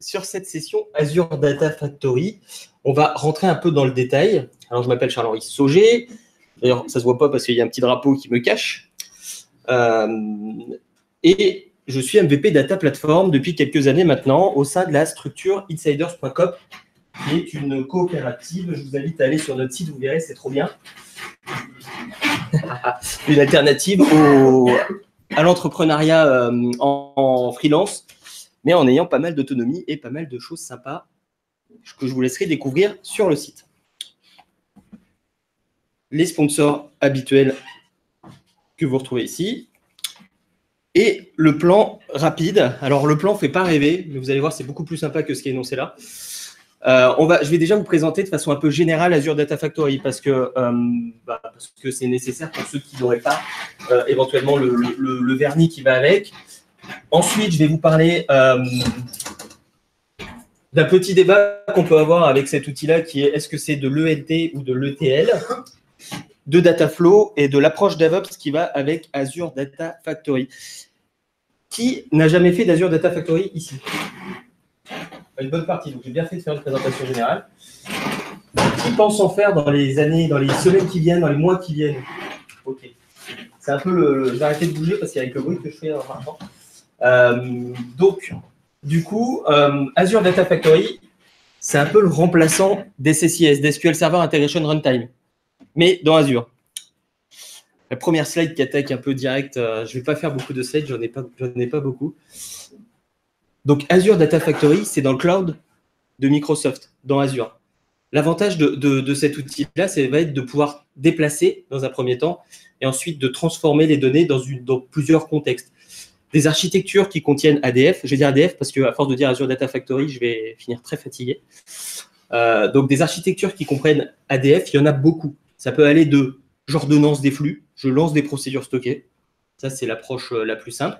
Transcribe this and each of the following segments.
sur cette session Azure Data Factory. On va rentrer un peu dans le détail. Alors, je m'appelle Charles-Henri Sauger. D'ailleurs, ça ne se voit pas parce qu'il y a un petit drapeau qui me cache. Et je suis MVP Data Platform depuis quelques années maintenant au sein de la structure insiders.com, qui est une coopérative. Je vous invite à aller sur notre site, vous verrez, c'est trop bien. Une alternative à l'entrepreneuriat en freelance, mais en ayant pas mal d'autonomie et pas mal de choses sympas que je vous laisserai découvrir sur le site. Les sponsors habituels que vous retrouvez ici. Et le plan rapide. Alors, le plan ne fait pas rêver, mais vous allez voir, c'est beaucoup plus sympa que ce qui est énoncé là. Je vais déjà vous présenter de façon un peu générale Azure Data Factory parce que c'est nécessaire pour ceux qui n'auraient pas éventuellement le vernis qui va avec. Ensuite, je vais vous parler d'un petit débat qu'on peut avoir avec cet outil-là qui est est-ce que c'est de l'ELT ou de l'ETL, de Dataflow et de l'approche DevOps qui va avec Azure Data Factory. Qui n'a jamais fait d'Azure Data Factory ici? Une bonne partie, donc j'ai bien fait de faire une présentation générale. Qui pense en faire dans les années, dans les semaines qui viennent, dans les mois qui viennent? Ok. C'est un peu je vais arrêter de bouger parce qu'avec le bruit que je fais en marchant. Donc, du coup, Azure Data Factory, c'est un peu le remplaçant d'SSIS, d'SQL Server Integration Runtime, mais dans Azure. La première slide qui attaque un peu direct, je ne vais pas faire beaucoup de slides, j'en ai pas beaucoup. Donc, Azure Data Factory, c'est dans le cloud de Microsoft, dans Azure. L'avantage de cet outil-là, ça va être de pouvoir déplacer dans un premier temps et ensuite de transformer les données dans plusieurs contextes. Des architectures qui contiennent ADF, je vais dire ADF parce qu'à force de dire Azure Data Factory, je vais finir très fatigué. Donc, des architectures qui comprennent ADF, il y en a beaucoup. Ça peut aller de j'ordonnance des flux, je lance des procédures stockées. Ça, c'est l'approche la plus simple.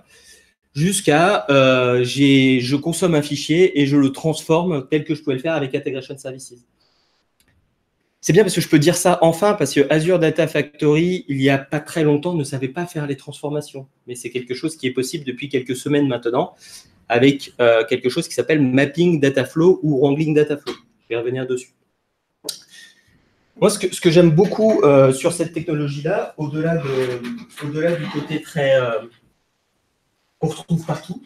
Jusqu'à je consomme un fichier et je le transforme tel que je pouvais le faire avec Integration Services. C'est bien parce que je peux dire ça enfin, parce que Azure Data Factory, il n'y a pas très longtemps, ne savait pas faire les transformations. Mais c'est quelque chose qui est possible depuis quelques semaines maintenant, avec quelque chose qui s'appelle Mapping Dataflow ou Wrangling Dataflow. Je vais revenir dessus. Moi, ce que j'aime beaucoup sur cette technologie-là, au-delà du côté très qu'on retrouve partout,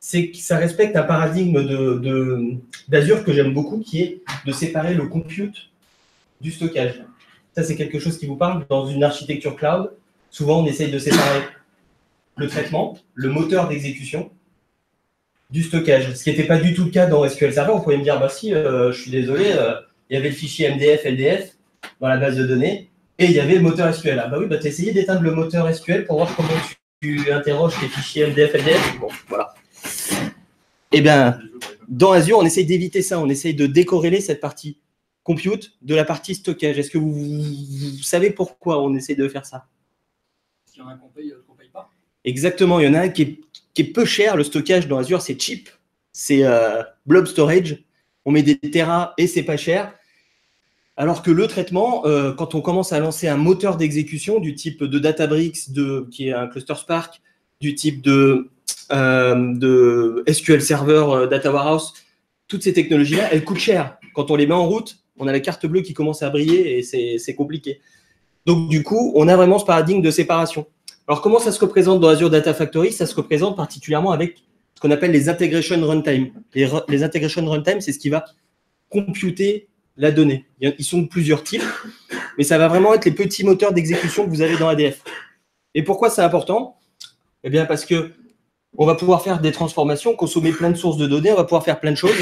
c'est que ça respecte un paradigme d'Azure que j'aime beaucoup, qui est de séparer le compute du stockage. Ça, c'est quelque chose qui vous parle. Dans une architecture cloud, souvent, on essaye de séparer le traitement, le moteur d'exécution, du stockage. Ce qui n'était pas du tout le cas dans SQL Server. Vous pouvez me dire, bah si, je suis désolé, il y avait le fichier MDF, LDF dans la base de données, et il y avait le moteur SQL. Ah bah oui, bah tu as essayé d'éteindre le moteur SQL pour voir comment tu interroges tes fichiers MDF, LDF. Bon, voilà. Eh bien, dans Azure, on essaye d'éviter ça. On essaye de décorréler cette partie compute de la partie stockage. Est-ce que vous savez pourquoi on essaie de faire ça? Parce qu'il y en a un qu'on paye, l'autre qu'on ne paye pas. Exactement. Il y en a un qui est peu cher. Le stockage dans Azure, c'est cheap. C'est blob storage. On met des terras et c'est pas cher. Alors que le traitement, quand on commence à lancer un moteur d'exécution du type de Databricks, qui est un cluster Spark, du type de SQL Server, Data Warehouse, toutes ces technologies-là, elles coûtent cher. Quand on les met en route, on a la carte bleue qui commence à briller et c'est compliqué. Donc, du coup, on a vraiment ce paradigme de séparation. Alors, comment ça se représente dans Azure Data Factory? Ça se représente particulièrement avec ce qu'on appelle les integration runtime. Les integration runtime, c'est ce qui va computer la donnée. Ils sont de plusieurs types, mais ça va vraiment être les petits moteurs d'exécution que vous avez dans ADF. Et pourquoi c'est important? Eh bien, parce que on va pouvoir faire des transformations, consommer plein de sources de données, on va pouvoir faire plein de choses,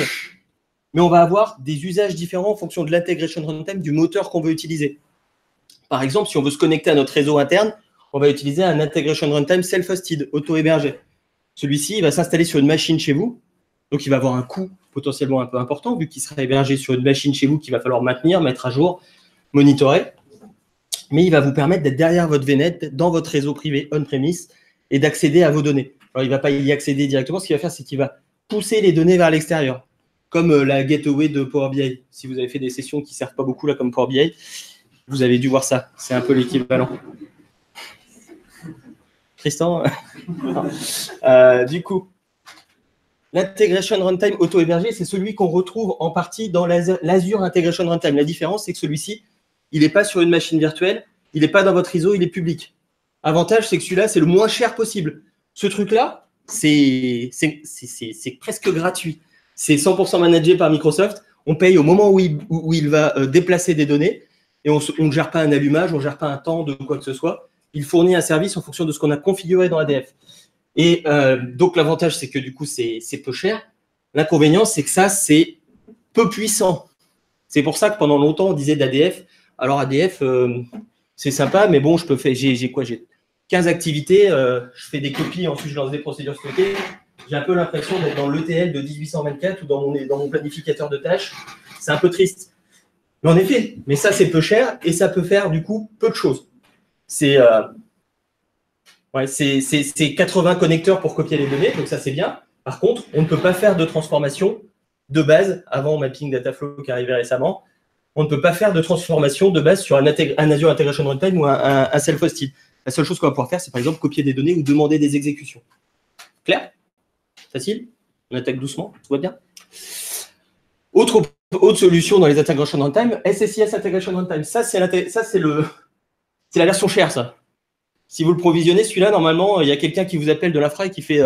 mais on va avoir des usages différents en fonction de l'integration runtime du moteur qu'on veut utiliser. Par exemple, si on veut se connecter à notre réseau interne, on va utiliser un integration runtime self-hosted, auto-hébergé. Celui-ci, il va s'installer sur une machine chez vous, donc il va avoir un coût potentiellement un peu important, vu qu'il sera hébergé sur une machine chez vous qu'il va falloir maintenir, mettre à jour, monitorer. Mais il va vous permettre d'être derrière votre VNet, dans votre réseau privé on-premise, et d'accéder à vos données. Alors, il ne va pas y accéder directement. Ce qu'il va faire, c'est qu'il va pousser les données vers l'extérieur, comme la gateway de Power BI. Si vous avez fait des sessions qui ne servent pas beaucoup, là, comme Power BI, vous avez dû voir ça. C'est un peu l'équivalent. Tristan Du coup, L'Integration Runtime auto-hébergé, c'est celui qu'on retrouve en partie dans l'Azure Integration Runtime. La différence, c'est que celui-ci, il n'est pas sur une machine virtuelle, il n'est pas dans votre ISO, il est public. Avantage, c'est que celui-là, c'est le moins cher possible. Ce truc-là, c'est presque gratuit. C'est 100% managé par Microsoft. On paye au moment où il va déplacer des données et on ne gère pas un allumage, on ne gère pas un temps de quoi que ce soit. Il fournit un service en fonction de ce qu'on a configuré dans ADF. Et donc, l'avantage, c'est que du coup, c'est peu cher. L'inconvénient, c'est que ça, c'est peu puissant. C'est pour ça que pendant longtemps, on disait d'ADF. Alors, ADF, c'est sympa, mais bon, j'ai quoi? J'ai 15 activités, je fais des copies, ensuite je lance des procédures stockées. J'ai un peu l'impression d'être dans l'ETL de 1824 ou dans mon planificateur de tâches. C'est un peu triste. Mais en effet, mais ça, c'est peu cher et ça peut faire, du coup, peu de choses. C'est 80 connecteurs pour copier les données, donc ça, c'est bien. Par contre, on ne peut pas faire de transformation de base, avant Mapping Dataflow qui arrivait récemment, on ne peut pas faire de transformation de base sur un Azure Integration Runtime ou un self-hosted. La seule chose qu'on va pouvoir faire, c'est par exemple copier des données ou demander des exécutions. Clair? Facile? On attaque doucement, tout va bien? Autre solution dans les Integration Runtime, SSIS Integration Runtime. Ça, c'est la version chère, ça. Si vous le provisionnez, celui-là, normalement, il y a quelqu'un qui vous appelle de l'infra et qui fait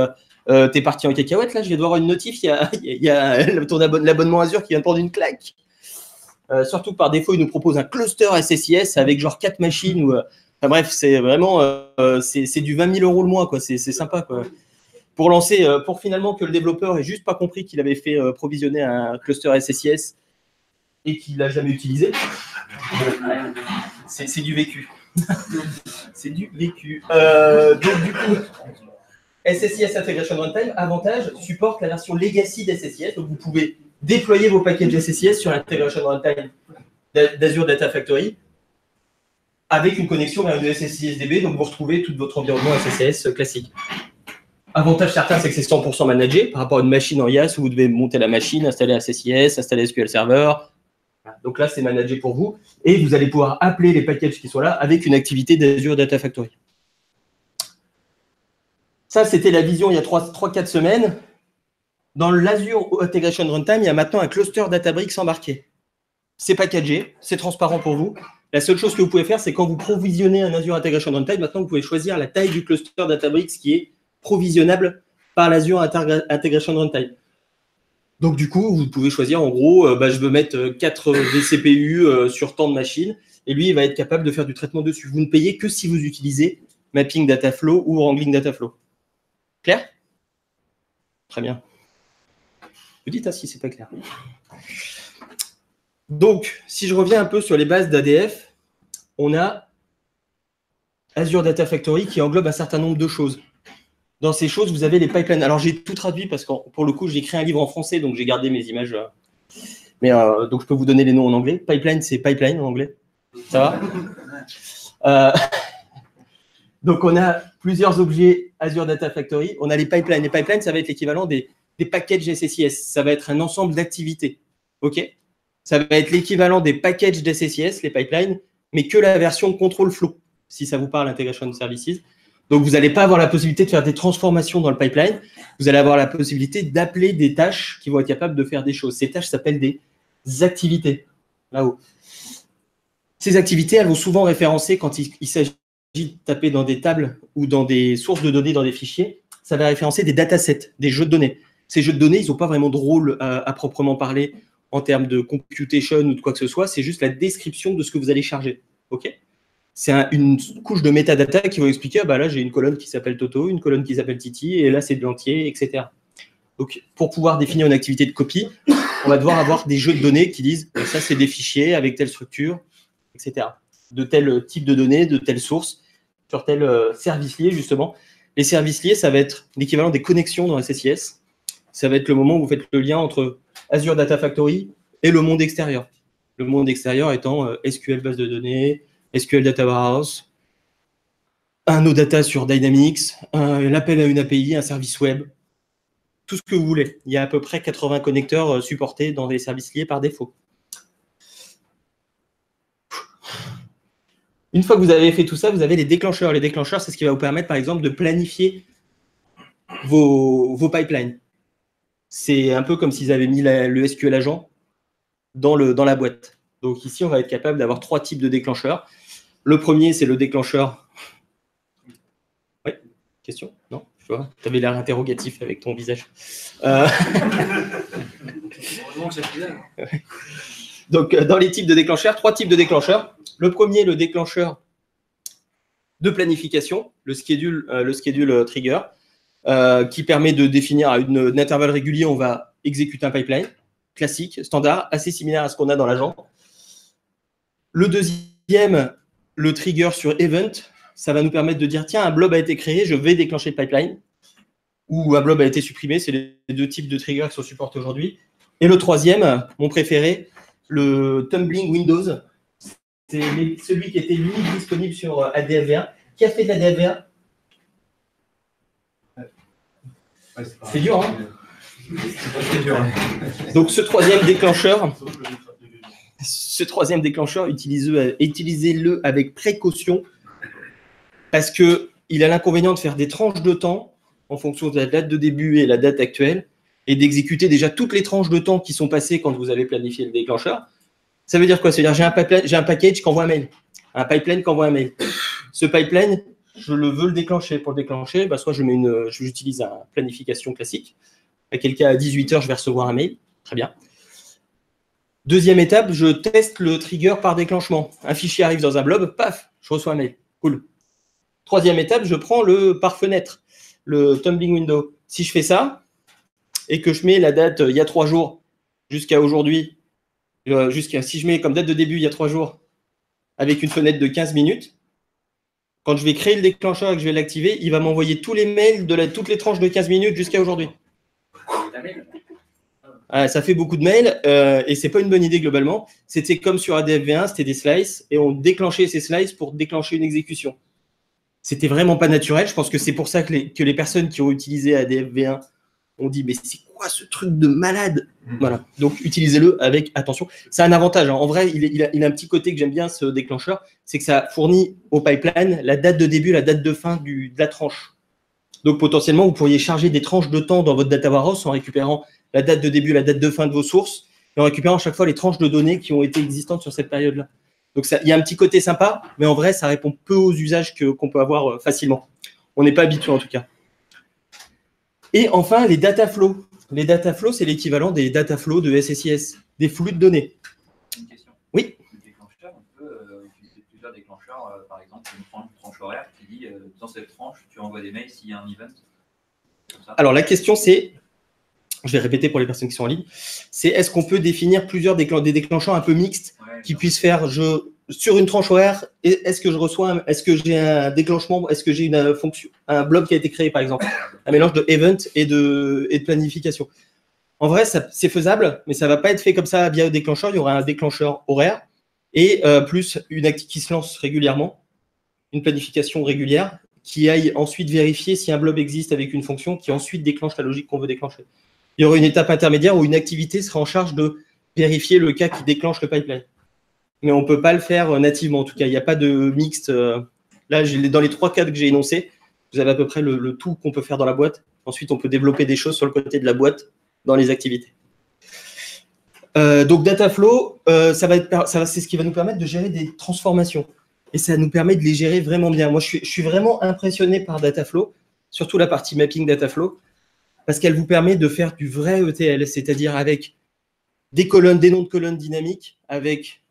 t'es parti en cacahuète, là, je viens de voir une notif, il y a l'abonnement Azure qui vient de prendre une claque. Surtout que par défaut, il nous propose un cluster SSIS avec genre 4 machines. Enfin bref, c'est vraiment c'est du 20 000 € le mois, quoi. C'est sympa, quoi. Pour finalement que le développeur ait juste pas compris qu'il avait fait provisionner un cluster SSIS et qu'il l'a jamais utilisé. C'est du vécu. C'est du vécu. Donc du coup, SSIS Integration Runtime, avantage, supporte la version legacy d'SSIS. Donc vous pouvez déployer vos packages SSIS sur l'Integration Runtime d'Azure Data Factory avec une connexion vers une SSIS DB. Donc vous retrouvez tout votre environnement SSIS classique. Avantage certain, c'est que c'est 100% managé par rapport à une machine en IaaS où vous devez monter la machine, installer SSIS, installer SQL Server. Donc là, c'est managé pour vous. Et vous allez pouvoir appeler les packages qui sont là avec une activité d'Azure Data Factory. Ça, c'était la vision il y a 3-4 semaines. Dans l'Azure Integration Runtime, il y a maintenant un cluster Databricks embarqué. C'est packagé, c'est transparent pour vous. La seule chose que vous pouvez faire, c'est quand vous provisionnez un Azure Integration Runtime, maintenant, vous pouvez choisir la taille du cluster Databricks qui est provisionnable par l'Azure Integration Runtime. Donc, du coup, vous pouvez choisir, en gros, je veux mettre 4 vCPU sur tant de machines, et lui, il va être capable de faire du traitement dessus. Vous ne payez que si vous utilisez Mapping Dataflow ou Wrangling Dataflow. Clair? Très bien. Vous dites si ce n'est pas clair. Donc, si je reviens un peu sur les bases d'ADF, on a Azure Data Factory qui englobe un certain nombre de choses. Dans ces choses, vous avez les pipelines. Alors, j'ai tout traduit parce que pour le coup, j'ai écrit un livre en français, donc j'ai gardé mes images. Mais donc, je peux vous donner les noms en anglais. Pipeline, c'est pipeline en anglais. Ça va Donc, on a plusieurs objets Azure Data Factory. On a les pipelines. Les pipelines, ça va être l'équivalent des packages SSIS. Ça va être un ensemble d'activités. OK? Ça va être l'équivalent des packages d'SSIS, les pipelines, mais que la version control flow, si ça vous parle, Integration Services. Donc, vous n'allez pas avoir la possibilité de faire des transformations dans le pipeline. Vous allez avoir la possibilité d'appeler des tâches qui vont être capables de faire des choses. Ces tâches s'appellent des activités, là-haut. Ces activités, elles vont souvent référencer quand il s'agit de taper dans des tables ou dans des sources de données, dans des fichiers. Ça va référencer des datasets, des jeux de données. Ces jeux de données, ils n'ont pas vraiment de rôle à proprement parler en termes de computation ou de quoi que ce soit. C'est juste la description de ce que vous allez charger. OK ? C'est une couche de métadata qui va expliquer, là, j'ai une colonne qui s'appelle Toto, une colonne qui s'appelle Titi, et là, c'est de l'entier, etc. Donc, pour pouvoir définir une activité de copie, on va devoir avoir des jeux de données qui disent, ça, c'est des fichiers avec telle structure, etc. De tel type de données, de telle source, sur tel service lié, justement. Les services liés, ça va être l'équivalent des connexions dans SSIS. Ça va être le moment où vous faites le lien entre Azure Data Factory et le monde extérieur. Le monde extérieur étant SQL base de données, SQL Data Warehouse, un OData sur Dynamics, l'appel à une API, un service web, tout ce que vous voulez. Il y a à peu près 80 connecteurs supportés dans les services liés par défaut. Une fois que vous avez fait tout ça, vous avez les déclencheurs. Les déclencheurs, c'est ce qui va vous permettre, par exemple, de planifier vos pipelines. c'est un peu comme s'ils avaient mis le SQL agent dans la boîte. Donc ici, on va être capable d'avoir 3 types de déclencheurs. Le premier, c'est le déclencheur. Oui, question? Non, je vois. Tu avais l'air interrogatif avec ton visage. Donc, dans les types de déclencheurs, 3 types de déclencheurs. Le premier, le déclencheur de planification, le schedule trigger, qui permet de définir à un intervalle régulier, on va exécuter un pipeline classique, standard, assez similaire à ce qu'on a dans l'agent. Le deuxième, le trigger sur event, ça va nous permettre de dire, tiens, un blob a été créé, je vais déclencher le pipeline, ou un blob a été supprimé, c'est les 2 types de triggers qui sont supportés aujourd'hui. Et le troisième, mon préféré, le tumbling Windows, c'est celui qui était unique disponible sur ADF-V1. Qui a fait de l'ADF-V1? C'est dur, hein? Donc ce troisième déclencheur, utilisez-le avec précaution parce qu'il a l'inconvénient de faire des tranches de temps en fonction de la date de début et la date actuelle et d'exécuter déjà toutes les tranches de temps qui sont passées quand vous avez planifié le déclencheur. Ça veut dire quoi? C'est-à-dire j'ai un package qui envoie un mail, un pipeline qui envoie un mail. Ce pipeline, je veux le déclencher. Pour le déclencher, soit j'utilise une planification classique. À quel cas, à 18h, je vais recevoir un mail. Très bien. Deuxième étape, je teste le trigger par déclenchement. Un fichier arrive dans un blob, paf, je reçois un mail. Cool. Troisième étape, je prends le par fenêtre, le tumbling window. Si je fais ça et que je mets la date il y a 3 jours jusqu'à aujourd'hui, si je mets comme date de début il y a 3 jours avec une fenêtre de 15 minutes, quand je vais créer le déclencheur et que je vais l'activer, il va m'envoyer tous les mails de toutes les tranches de 15 minutes jusqu'à aujourd'hui. Ça fait beaucoup de mails et c'est pas une bonne idée globalement. C'était comme sur ADF-V1, c'était des slices et on déclenchait ces slices pour déclencher une exécution. C'était vraiment pas naturel. Je pense que c'est pour ça que les personnes qui ont utilisé ADF-V1 ont dit mais c'est quoi ce truc de malade? Voilà. Donc utilisez-le avec attention. C'est un avantage. Hein. En vrai, il a un petit côté que j'aime bien ce déclencheur, c'est que ça fournit au pipeline la date de début, la date de fin de la tranche. Donc potentiellement, vous pourriez charger des tranches de temps dans votre data warehouse en récupérant la date de début, la date de fin de vos sources, et en récupérant à chaque fois les tranches de données qui ont été existantes sur cette période-là. Donc il y a un petit côté sympa, mais en vrai, ça répond peu aux usages qu'on peut avoir facilement. On n'est pas habitué en tout cas. Et enfin, les data flows. Les data flows, c'est l'équivalent des data flows de SSIS, des flux de données. Une question. Oui. Le déclencheur, on peut utiliser plusieurs déclencheurs, par exemple une tranche horaire qui dit dans cette tranche, tu envoies des mails s'il y a un event. Alors la question c'est, je vais répéter pour les personnes qui sont en ligne, c'est est-ce qu'on peut définir plusieurs des déclencheurs un peu mixtes qui puissent faire sur une tranche horaire, est-ce que j'ai un déclenchement, est-ce que j'ai une fonction, un blob qui a été créé par exemple, un mélange de event et de planification. En vrai, c'est faisable, mais ça ne va pas être fait comme ça via le déclencheur. Il y aura un déclencheur horaire et plus une activité qui se lance régulièrement, une planification régulière qui aille ensuite vérifier si un blob existe avec une fonction qui ensuite déclenche la logique qu'on veut déclencher. Il y aura une étape intermédiaire où une activité sera en charge de vérifier le cas qui déclenche le pipeline. Mais on ne peut pas le faire nativement. En tout cas, il n'y a pas de mixte. Là, dans les 3 cas que j'ai énoncés, vous avez à peu près le tout qu'on peut faire dans la boîte. Ensuite, on peut développer des choses sur le côté de la boîte dans les activités. Donc, Dataflow, c'est ce qui va nous permettre de gérer des transformations. Et ça nous permet de les gérer vraiment bien. Moi, je suis vraiment impressionné par Dataflow, surtout la partie mapping Dataflow, parce qu'elle vous permet de faire du vrai ETL, c'est-à-dire avec des colonnes, des noms de colonnes dynamiques, avec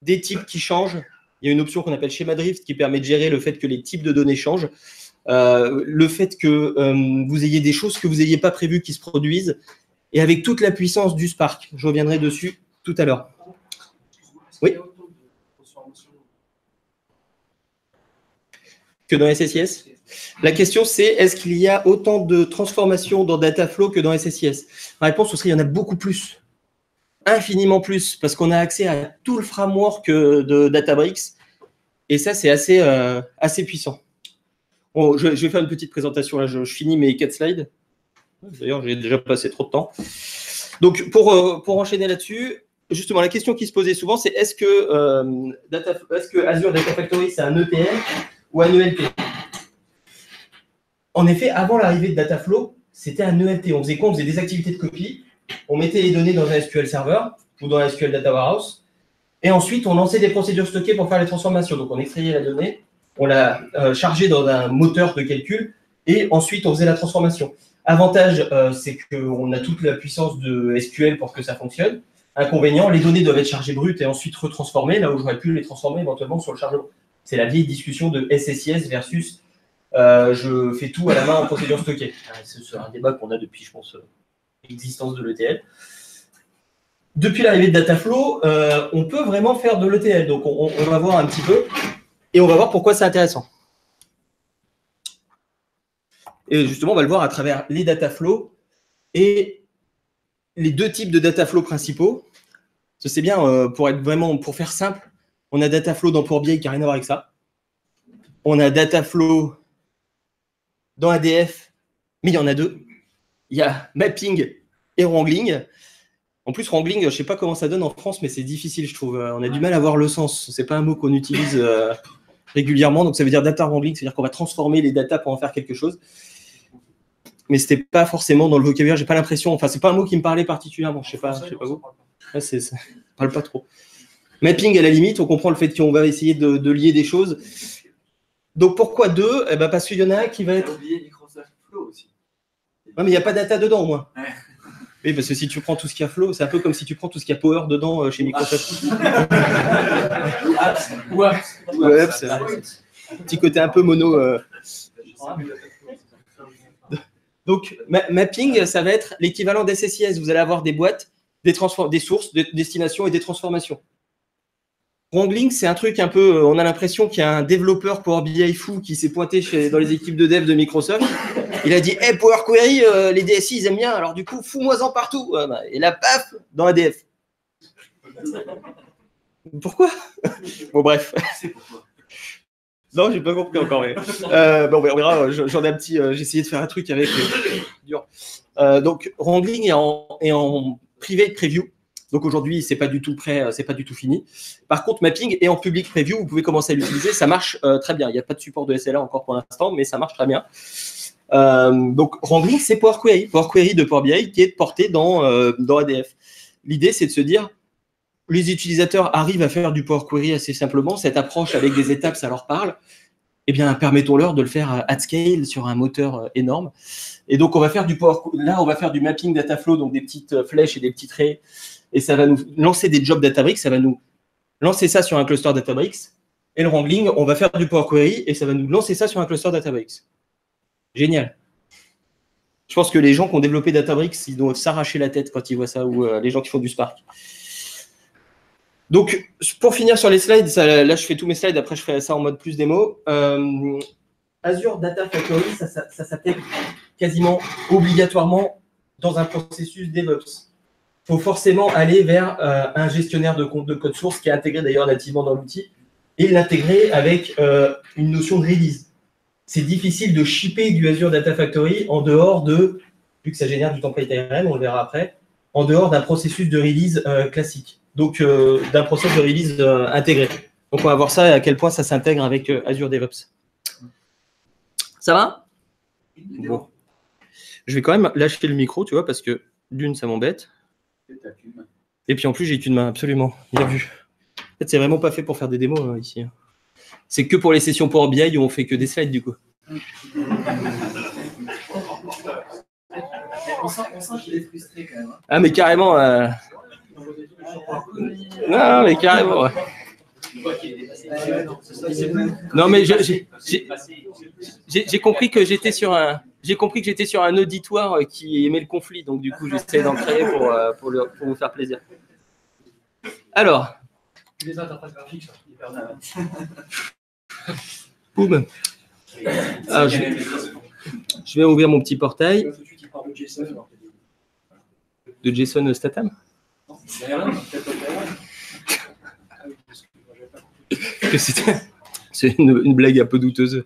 des types qui changent. Il y a une option qu'on appelle schéma drift qui permet de gérer le fait que les types de données changent, le fait que vous ayez des choses que vous n'ayez pas prévues qui se produisent, et avec toute la puissance du Spark. Je reviendrai dessus tout à l'heure. Oui. Que dans SSIS? La question, c'est est-ce qu'il y a autant de transformations dans Dataflow que dans SSIS? La réponse, ce serait il y en a beaucoup plus. Infiniment plus, parce qu'on a accès à tout le framework de Databricks. Et ça, c'est assez puissant. Bon, je vais faire une petite présentation. Là, je finis mes 4 slides. D'ailleurs, j'ai déjà passé trop de temps. Donc, pour enchaîner là-dessus, justement, la question qui se posait souvent, c'est est-ce que Azure Data Factory, c'est un ETL ou un ELT? En effet, avant l'arrivée de Dataflow, c'était un ELT. On faisait quoi? On faisait des activités de copie, on mettait les données dans un SQL Server ou dans un SQL Data Warehouse, et ensuite on lançait des procédures stockées pour faire les transformations. Donc on extrayait la donnée, on la chargeait dans un moteur de calcul, et ensuite on faisait la transformation. Avantage, c'est qu'on a toute la puissance de SQL pour que ça fonctionne. Inconvénient, les données doivent être chargées brutes et ensuite retransformées, là où j'aurais pu les transformer éventuellement sur le chargement. C'est la vieille discussion de SSIS versus je fais tout à la main en procédure stockée. C'est un débat qu'on a depuis, je pense, l'existence de l'ETL. Depuis l'arrivée de Dataflow, on peut vraiment faire de l'ETL. Donc, on va voir un petit peu et on va voir pourquoi c'est intéressant. Et justement, on va le voir à travers les Dataflow et les deux types de Dataflow principaux. C'est bien, pour faire simple, on a Dataflow dans Power BI qui n'a rien à voir avec ça. On a Dataflow dans ADF, mais il y en a deux. Il y a Mapping et Wrangling. En plus, Wrangling, je ne sais pas comment ça donne en France, mais c'est difficile, je trouve. On a du mal à voir le sens. Ce n'est pas un mot qu'on utilise régulièrement. Donc, ça veut dire data wrangling, c'est-à-dire qu'on va transformer les data pour en faire quelque chose. Mais ce n'était pas forcément dans le vocabulaire. Je n'ai pas l'impression. Enfin, ce n'est pas un mot qui me parlait particulièrement. Je ne sais pas vous. Ouais, ça ne parle pas trop. Mapping, à la limite, on comprend le fait qu'on va essayer de lier des choses. Donc, pourquoi deux? Parce qu'il y en a un qui va être... Microsoft Flow aussi. Non, mais il n'y a pas de data dedans, au moins. Ouais. Oui, parce que si tu prends tout ce qu'il y a Flow, c'est un peu comme si tu prends tout ce qu'il y a Power dedans chez Microsoft. Ouais, c'est un petit côté un peu mono. Donc, mapping, ça va être l'équivalent d'SSIS. Vous allez avoir des boîtes, des sources, des destinations et des transformations. Wrangling, c'est un truc un peu, on a l'impression qu'il y a un développeur Power BI fou qui s'est pointé dans les équipes de dev de Microsoft. Il a dit hey, Power Query, les DSI, ils aiment bien, alors du coup, fous-moi-en partout. Et là, paf, dans ADF. Pourquoi? Bon, bref. Non, j'ai pas compris encore. Mais... on verra, j'en ai un petit. J'ai essayé de faire un truc avec. Dur. Donc, Wrangling est en private preview. Donc aujourd'hui, c'est pas du tout prêt, c'est pas du tout fini. Par contre, Mapping est en public preview, vous pouvez commencer à l'utiliser, ça marche très bien. Il n'y a pas de support de SLA encore pour l'instant, mais ça marche très bien. Donc Wrangling, c'est Power Query de Power BI qui est porté dans ADF. L'idée, c'est de se dire, les utilisateurs arrivent à faire du Power Query assez simplement, cette approche avec des étapes, ça leur parle. Eh bien, permettons-leur de le faire at scale sur un moteur énorme. Et donc, on va faire du mapping Dataflow, donc des petites flèches et des petits traits. Et ça va nous lancer des jobs Databricks, ça va nous lancer ça sur un cluster Databricks. Et le Wrangling, on va faire du Power Query et ça va nous lancer ça sur un cluster Databricks. Génial. Je pense que les gens qui ont développé Databricks, ils doivent s'arracher la tête quand ils voient ça, ou les gens qui font du Spark. Donc, pour finir sur les slides, là, je fais tous mes slides, après, je ferai ça en mode plus démo. Azure Data Factory, ça s'appelle quasiment obligatoirement dans un processus DevOps. Il faut forcément aller vers un gestionnaire de code source qui est intégré d'ailleurs nativement dans l'outil et l'intégrer avec une notion de release. C'est difficile de shipper du Azure Data Factory en dehors de, vu que ça génère du template ARM, on le verra après, en dehors d'un processus de release classique, donc d'un processus de release intégré. Donc on va voir ça et à quel point ça s'intègre avec Azure DevOps. Ça va? Bon. Je vais quand même lâcher le micro, tu vois, parce que d'une, ça m'embête. Et puis en plus, j'ai qu'une main, absolument. Bien vu. En fait, c'est vraiment pas fait pour faire des démos ici. C'est que pour les sessions Power BI où on fait que des slides du coup. On sent qu'il est frustré quand même. Hein. Ah mais carrément. Non mais carrément. Ouais. Non mais j'ai compris que j'étais sur un. J'ai compris que j'étais sur un auditoire qui aimait le conflit, donc du coup, j'essaie d'en créer pour vous faire plaisir. Alors. Les interfaces graphiques sont hyper mal. Boum. Alors, je vais ouvrir mon petit portail. De JSON Statham. C'est une blague un peu douteuse.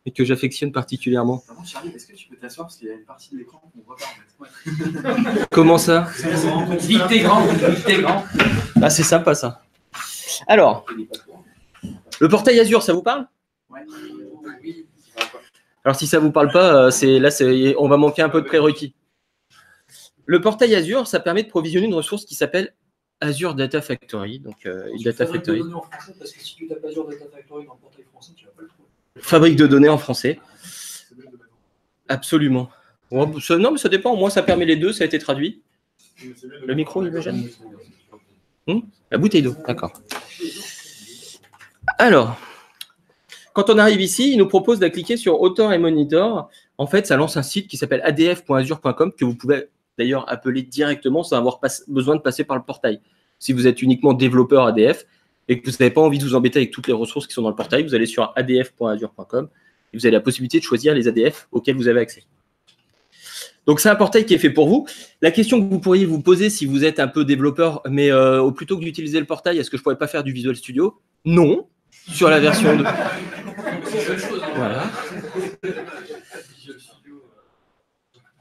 Et que j'affectionne particulièrement. Par contre, Charlie, est-ce que tu peux t'asseoir parce qu'il y a une partie de l'écran qu'on voit pas en fait. Comment ça? Dictée grand. Ah, c'est sympa ça. Alors, le portail Azure, ça vous parle? Ouais. Alors, si ça ne vous parle pas, on va manquer un peu de prérequis. Le portail Azure, ça permet de provisionner une ressource qui s'appelle Azure Data Factory. Donc, une Data Factory. De données en français, parce que si tu tapes Azure Data Factory dans le portail français, tu ne vas pas le trouver. Fabrique de données en français. Absolument. Non, mais ça dépend. Moi, ça permet les deux. Ça a été traduit. Le micro, il me gêne. La bouteille d'eau, d'accord. Alors, quand on arrive ici, il nous propose de cliquer sur Author et Monitor. En fait, ça lance un site qui s'appelle adf.azure.com que vous pouvez d'ailleurs appeler directement sans avoir besoin de passer par le portail. Si vous êtes uniquement développeur ADF et que vous n'avez pas envie de vous embêter avec toutes les ressources qui sont dans le portail, vous allez sur adf.azure.com et vous avez la possibilité de choisir les ADF auxquels vous avez accès. Donc, c'est un portail qui est fait pour vous. La question que vous pourriez vous poser si vous êtes un peu développeur, mais plutôt que d'utiliser le portail, est-ce que je ne pourrais pas faire du Visual Studio? Non, sur la version 2. Voilà.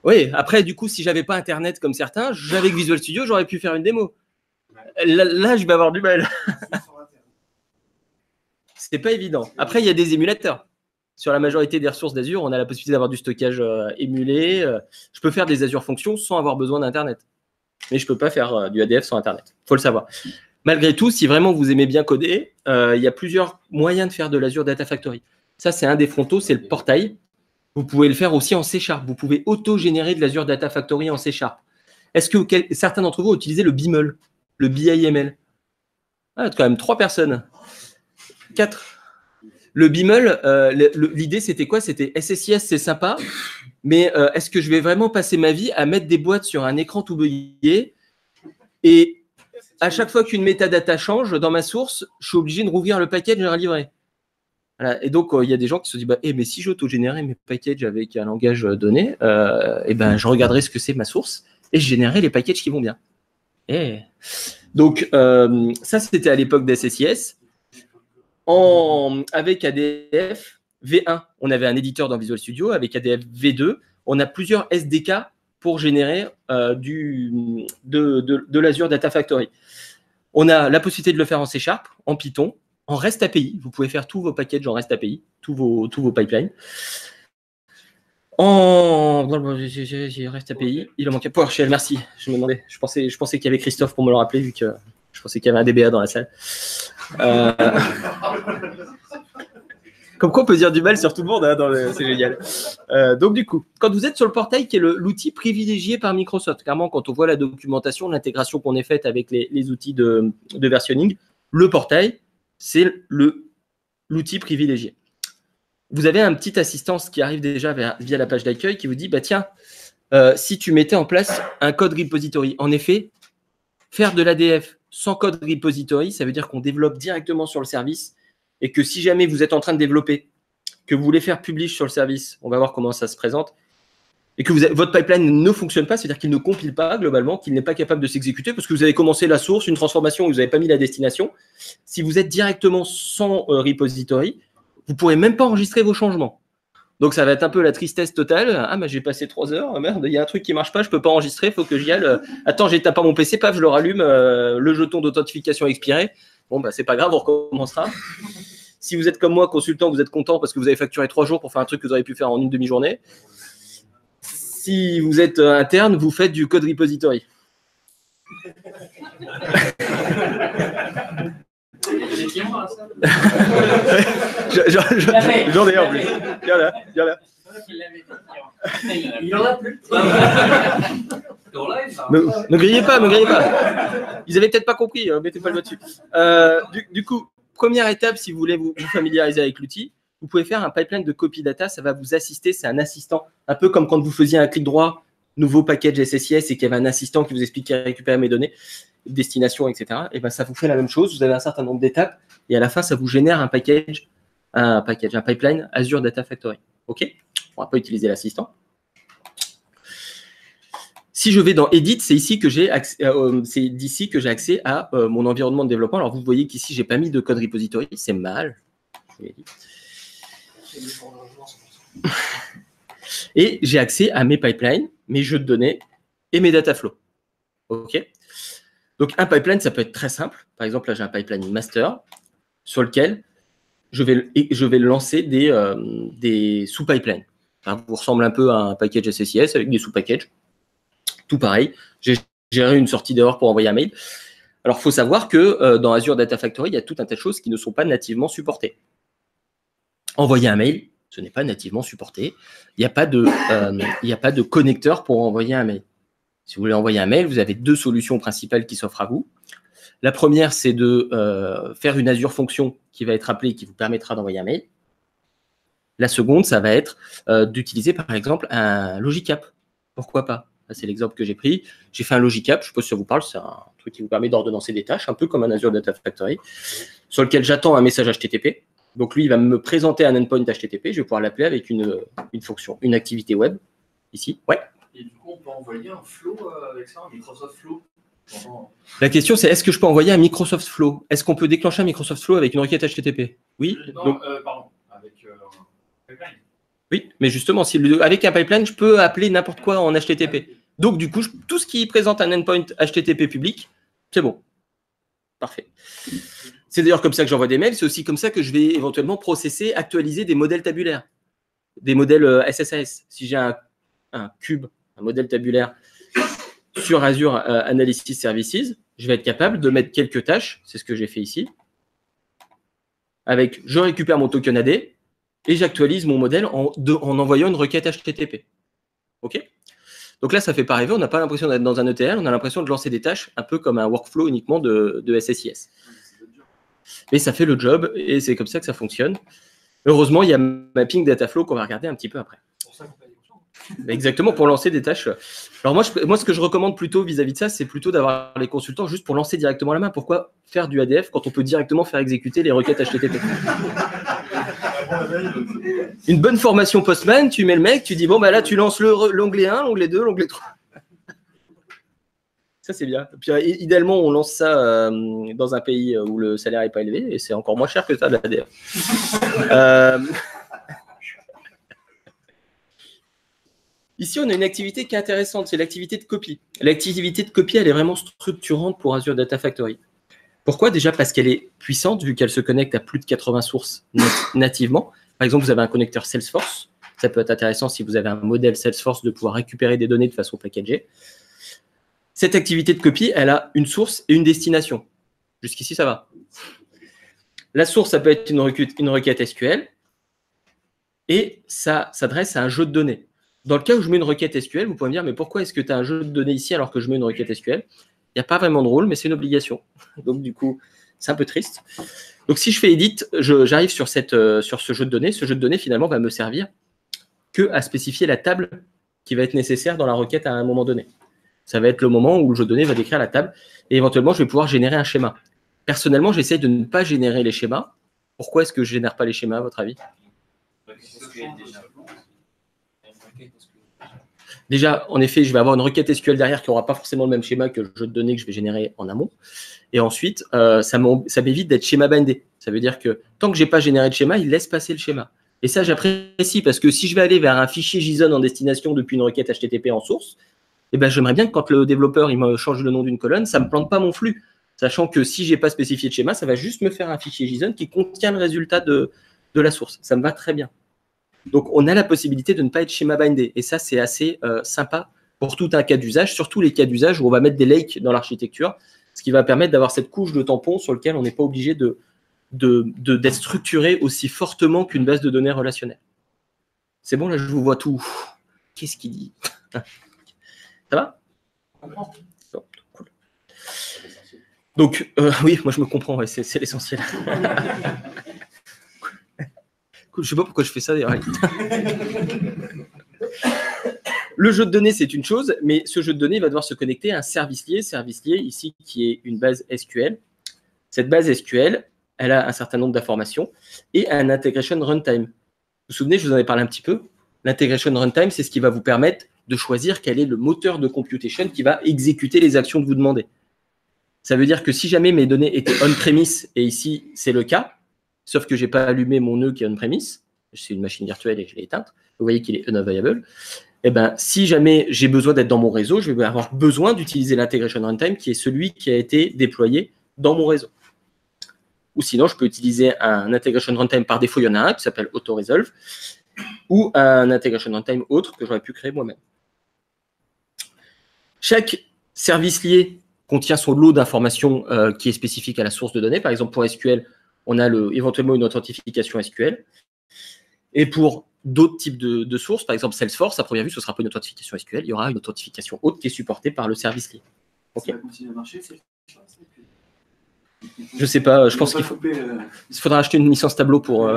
Oui, après, du coup, si je n'avais pas Internet comme certains, avec Visual Studio, j'aurais pu faire une démo. Là, je vais avoir du mal. C'est pas évident. Après, il y a des émulateurs. Sur la majorité des ressources d'Azure, on a la possibilité d'avoir du stockage émulé. Je peux faire des Azure Functions sans avoir besoin d'Internet. Mais je ne peux pas faire du ADF sans Internet. Il faut le savoir. Malgré tout, si vraiment vous aimez bien coder, il y a plusieurs moyens de faire de l'Azure Data Factory. Ça, c'est un des frontaux, c'est le portail. Vous pouvez le faire aussi en C#. Vous pouvez auto-générer de l'Azure Data Factory en C#. Est-ce que certains d'entre vous ont utilisé le BIML, le BIML? Ah, quand même 3 personnes. 4. Le BIML, l'idée, c'était quoi? C'était SSIS, c'est sympa, mais est-ce que je vais vraiment passer ma vie à mettre des boîtes sur un écran tout bugué et à chaque fois qu'une métadata change dans ma source, je suis obligé de rouvrir le package et le relivrer? Voilà. Et donc, il y a des gens qui se disent mais si j'auto-générais mes packages avec un langage donné, je regarderai ce que c'est ma source et je générerai les packages qui vont bien. Donc, ça, c'était à l'époque d'SSIS. Avec ADF V1, on avait un éditeur dans Visual Studio. Avec ADF V2, on a plusieurs SDK pour générer de l'Azure Data Factory. On a la possibilité de le faire en C#, en Python, en REST API. Vous pouvez faire tous vos packages en REST API, tous vos pipelines. En REST API, il en manquait. PowerShell, merci. Je me demandais. Je pensais qu'il y avait Christophe pour me le rappeler, vu que je pensais qu'il y avait un DBA dans la salle. Comme quoi on peut dire du mal sur tout le monde, hein, c'est génial. Donc du coup, quand vous êtes sur le portail qui est l'outil privilégié par Microsoft, clairement quand on voit la documentation, l'intégration qu'on est faite avec les outils de versionning, le portail, c'est l'outil privilégié. Vous avez un petit assistance qui arrive déjà via la page d'accueil qui vous dit, tiens, si tu mettais en place un code repository, en effet, faire de l'ADF sans code repository, ça veut dire qu'on développe directement sur le service et que si jamais vous êtes en train de développer, que vous voulez faire publish sur le service, on va voir comment ça se présente, et que votre pipeline ne fonctionne pas, c'est-à-dire qu'il ne compile pas globalement, qu'il n'est pas capable de s'exécuter parce que vous avez commencé la source, une transformation, et vous n'avez pas mis la destination. Si vous êtes directement sans repository, vous ne pourrez même pas enregistrer vos changements. Donc, ça va être un peu la tristesse totale. Ah, j'ai passé 3 heures. Merde, il y a un truc qui ne marche pas, je ne peux pas enregistrer, il faut que j'y aille. Attends, j'éteins pas mon PC, paf, je le rallume, le jeton d'authentification expiré. Bon, c'est pas grave, on recommencera. Si vous êtes comme moi, consultant, vous êtes content parce que vous avez facturé 3 jours pour faire un truc que vous auriez pu faire en une demi-journée. Si vous êtes interne, vous faites du code repository. J'en ai en plus. Viens là. Il en a plus. Ne grillez pas. Ils avaient peut-être pas compris, mettez pas le doigt dessus. Du coup, première étape, si vous voulez vous familiariser avec l'outil, vous pouvez faire un pipeline de copy data, ça va vous assister, c'est un assistant, un peu comme quand vous faisiez un clic droit, nouveau package SSIS et qu'il y avait un assistant qui vous expliquait récupérer mes données, destination, etc. Et ça vous fait la même chose, vous avez un certain nombre d'étapes et à la fin, ça vous génère un pipeline Azure Data Factory. OK? On ne va pas utiliser l'assistant. Si je vais dans Edit, c'est d'ici que j'ai accès à mon environnement de développement. Alors, vous voyez qu'ici, je n'ai pas mis de code repository, c'est mal. Et j'ai accès à mes pipelines, mes jeux de données et mes data flows. OK? Donc, un pipeline, ça peut être très simple. Par exemple, là, j'ai un pipeline master sur lequel je vais lancer des sous-pipelines. Ça vous ressemble un peu à un package SSIS avec des sous-packages. Tout pareil. J'ai géré une sortie d'erreur pour envoyer un mail. Alors, il faut savoir que dans Azure Data Factory, il y a tout un tas de choses qui ne sont pas nativement supportées. Envoyer un mail, ce n'est pas nativement supporté. Il n'y a pas de connecteur pour envoyer un mail. Si vous voulez envoyer un mail, vous avez deux solutions principales qui s'offrent à vous. La première, c'est de faire une Azure Fonction qui va être appelée et qui vous permettra d'envoyer un mail. La seconde, ça va être d'utiliser, par exemple, un Logicap. Pourquoi pas? C'est l'exemple que j'ai pris. J'ai fait un Logicap, je ne sais pas si ça vous parle, c'est un truc qui vous permet d'ordonnancer des tâches, un peu comme un Azure Data Factory, sur lequel j'attends un message HTTP. Donc, lui, il va me présenter un endpoint HTTP. Je vais pouvoir l'appeler avec une fonction, une activité web, ici. Ouais. Et du coup, on peut envoyer un flow avec ça, un Microsoft Flow. La question, c'est est-ce que je peux envoyer un Microsoft Flow? Est-ce qu'on peut déclencher un Microsoft Flow avec une requête HTTP? Oui. Non, pardon, avec pipeline. Oui, mais justement, avec un pipeline, je peux appeler n'importe quoi en HTTP. Donc, du coup, tout ce qui présente un endpoint HTTP public, c'est bon. Parfait. C'est d'ailleurs comme ça que j'envoie des mails. C'est aussi comme ça que je vais éventuellement processer, actualiser des modèles tabulaires, des modèles SSAS. Si j'ai un cube, un modèle tabulaire sur Azure Analysis Services, je vais être capable de mettre quelques tâches. C'est ce que j'ai fait ici. Je récupère mon token AD et j'actualise mon modèle en envoyant une requête HTTP. OK? Donc là, ça ne fait pas rêver. On n'a pas l'impression d'être dans un ETL. On a l'impression de lancer des tâches un peu comme un workflow uniquement de SSIS. Mais ça fait le job et c'est comme ça que ça fonctionne. Heureusement, il y a Mapping Dataflow qu'on va regarder un petit peu après. C'est pour ça qu'on paye des gens. Exactement, pour lancer des tâches. Alors moi, ce que je recommande plutôt vis-à-vis de ça, c'est plutôt d'avoir les consultants juste pour lancer directement la main. Pourquoi faire du ADF quand on peut directement faire exécuter les requêtes HTTP? Une bonne formation Postman, tu mets le mec, tu dis, bon, bah là, tu lances l'onglet 1, l'onglet 2, l'onglet 3. Ça, c'est bien. Puis, idéalement, on lance ça dans un pays où le salaire n'est pas élevé et c'est encore moins cher que ça de l'ADF. Ici, on a une activité qui est intéressante, c'est l'activité de copie. L'activité de copie, elle est vraiment structurante pour Azure Data Factory. Pourquoi? Déjà parce qu'elle est puissante, vu qu'elle se connecte à plus de 80 sources nativement. Par exemple, vous avez un connecteur Salesforce. Ça peut être intéressant si vous avez un modèle Salesforce de pouvoir récupérer des données de façon packagée. Cette activité de copie, elle a une source et une destination. Jusqu'ici, ça va. La source, ça peut être une requête SQL et ça s'adresse à un jeu de données. Dans le cas où je mets une requête SQL, vous pouvez me dire, mais pourquoi est-ce que tu as un jeu de données ici alors que je mets une requête SQL? Il n'y a pas vraiment de rôle, mais c'est une obligation. Donc, du coup, c'est un peu triste. Donc, si je fais edit, j'arrive sur ce jeu de données. Ce jeu de données, finalement, va me servir qu'à spécifier la table qui va être nécessaire dans la requête à un moment donné. Ça va être le moment où le jeu de données va décrire la table et éventuellement, je vais pouvoir générer un schéma. Personnellement, j'essaie de ne pas générer les schémas. Pourquoi est-ce que je ne génère pas les schémas, à votre avis? Déjà, en effet, je vais avoir une requête SQL derrière qui n'aura pas forcément le même schéma que le jeu de données que je vais générer en amont. Et ensuite, ça m'évite d'être schéma bindé. Ça veut dire que tant que je n'ai pas généré de schéma, il laisse passer le schéma. Et ça, j'apprécie parce que si je vais aller vers un fichier JSON en destination depuis une requête HTTP en source, eh ben, j'aimerais bien que quand le développeur il me change le nom d'une colonne, ça ne me plante pas mon flux. Sachant que si je n'ai pas spécifié de schéma, ça va juste me faire un fichier JSON qui contient le résultat de la source. Ça me va très bien. Donc, on a la possibilité de ne pas être schéma bindé. Et ça, c'est assez sympa pour tout un cas d'usage, surtout les cas d'usage où on va mettre des lakes dans l'architecture, ce qui va permettre d'avoir cette couche de tampon sur laquelle on n'est pas obligé d'être structuré aussi fortement qu'une base de données relationnelle. C'est bon, là, je vous vois tout. Qu'est-ce qu'il dit? Ça va? Cool. Donc, oui, moi, je me comprends, ouais, c'est l'essentiel. Cool, je ne sais pas pourquoi je fais ça, d'ailleurs. Le jeu de données, c'est une chose, mais ce jeu de données va devoir se connecter à un service lié ici, qui est une base SQL. Cette base SQL, elle a un certain nombre d'informations et un integration runtime. Vous vous souvenez, je vous en ai parlé un petit peu. L'integration runtime, c'est ce qui va vous permettre de choisir quel est le moteur de computation qui va exécuter les actions que vous demandez. Ça veut dire que si jamais mes données étaient on-premise, et ici, c'est le cas, sauf que je n'ai pas allumé mon nœud qui est on-premise, c'est une machine virtuelle et je l'ai éteinte, vous voyez qu'il est unavailable, eh ben, si jamais j'ai besoin d'être dans mon réseau, je vais avoir besoin d'utiliser l'integration runtime qui est celui qui a été déployé dans mon réseau. Ou sinon, je peux utiliser un integration runtime par défaut, il y en a un qui s'appelle AutoResolve. ou un integration runtime autre que j'aurais pu créer moi-même. Chaque service lié contient son lot d'informations qui est spécifique à la source de données. Par exemple, pour SQL, on a éventuellement une authentification SQL. Et pour d'autres types de sources, par exemple Salesforce, à première vue, ce ne sera pas une authentification SQL, il y aura une authentification haute qui est supportée par le service lié. Okay. Ça va continuer à marcher, je ne sais pas, je pense qu'il faudra acheter une licence Tableau pour...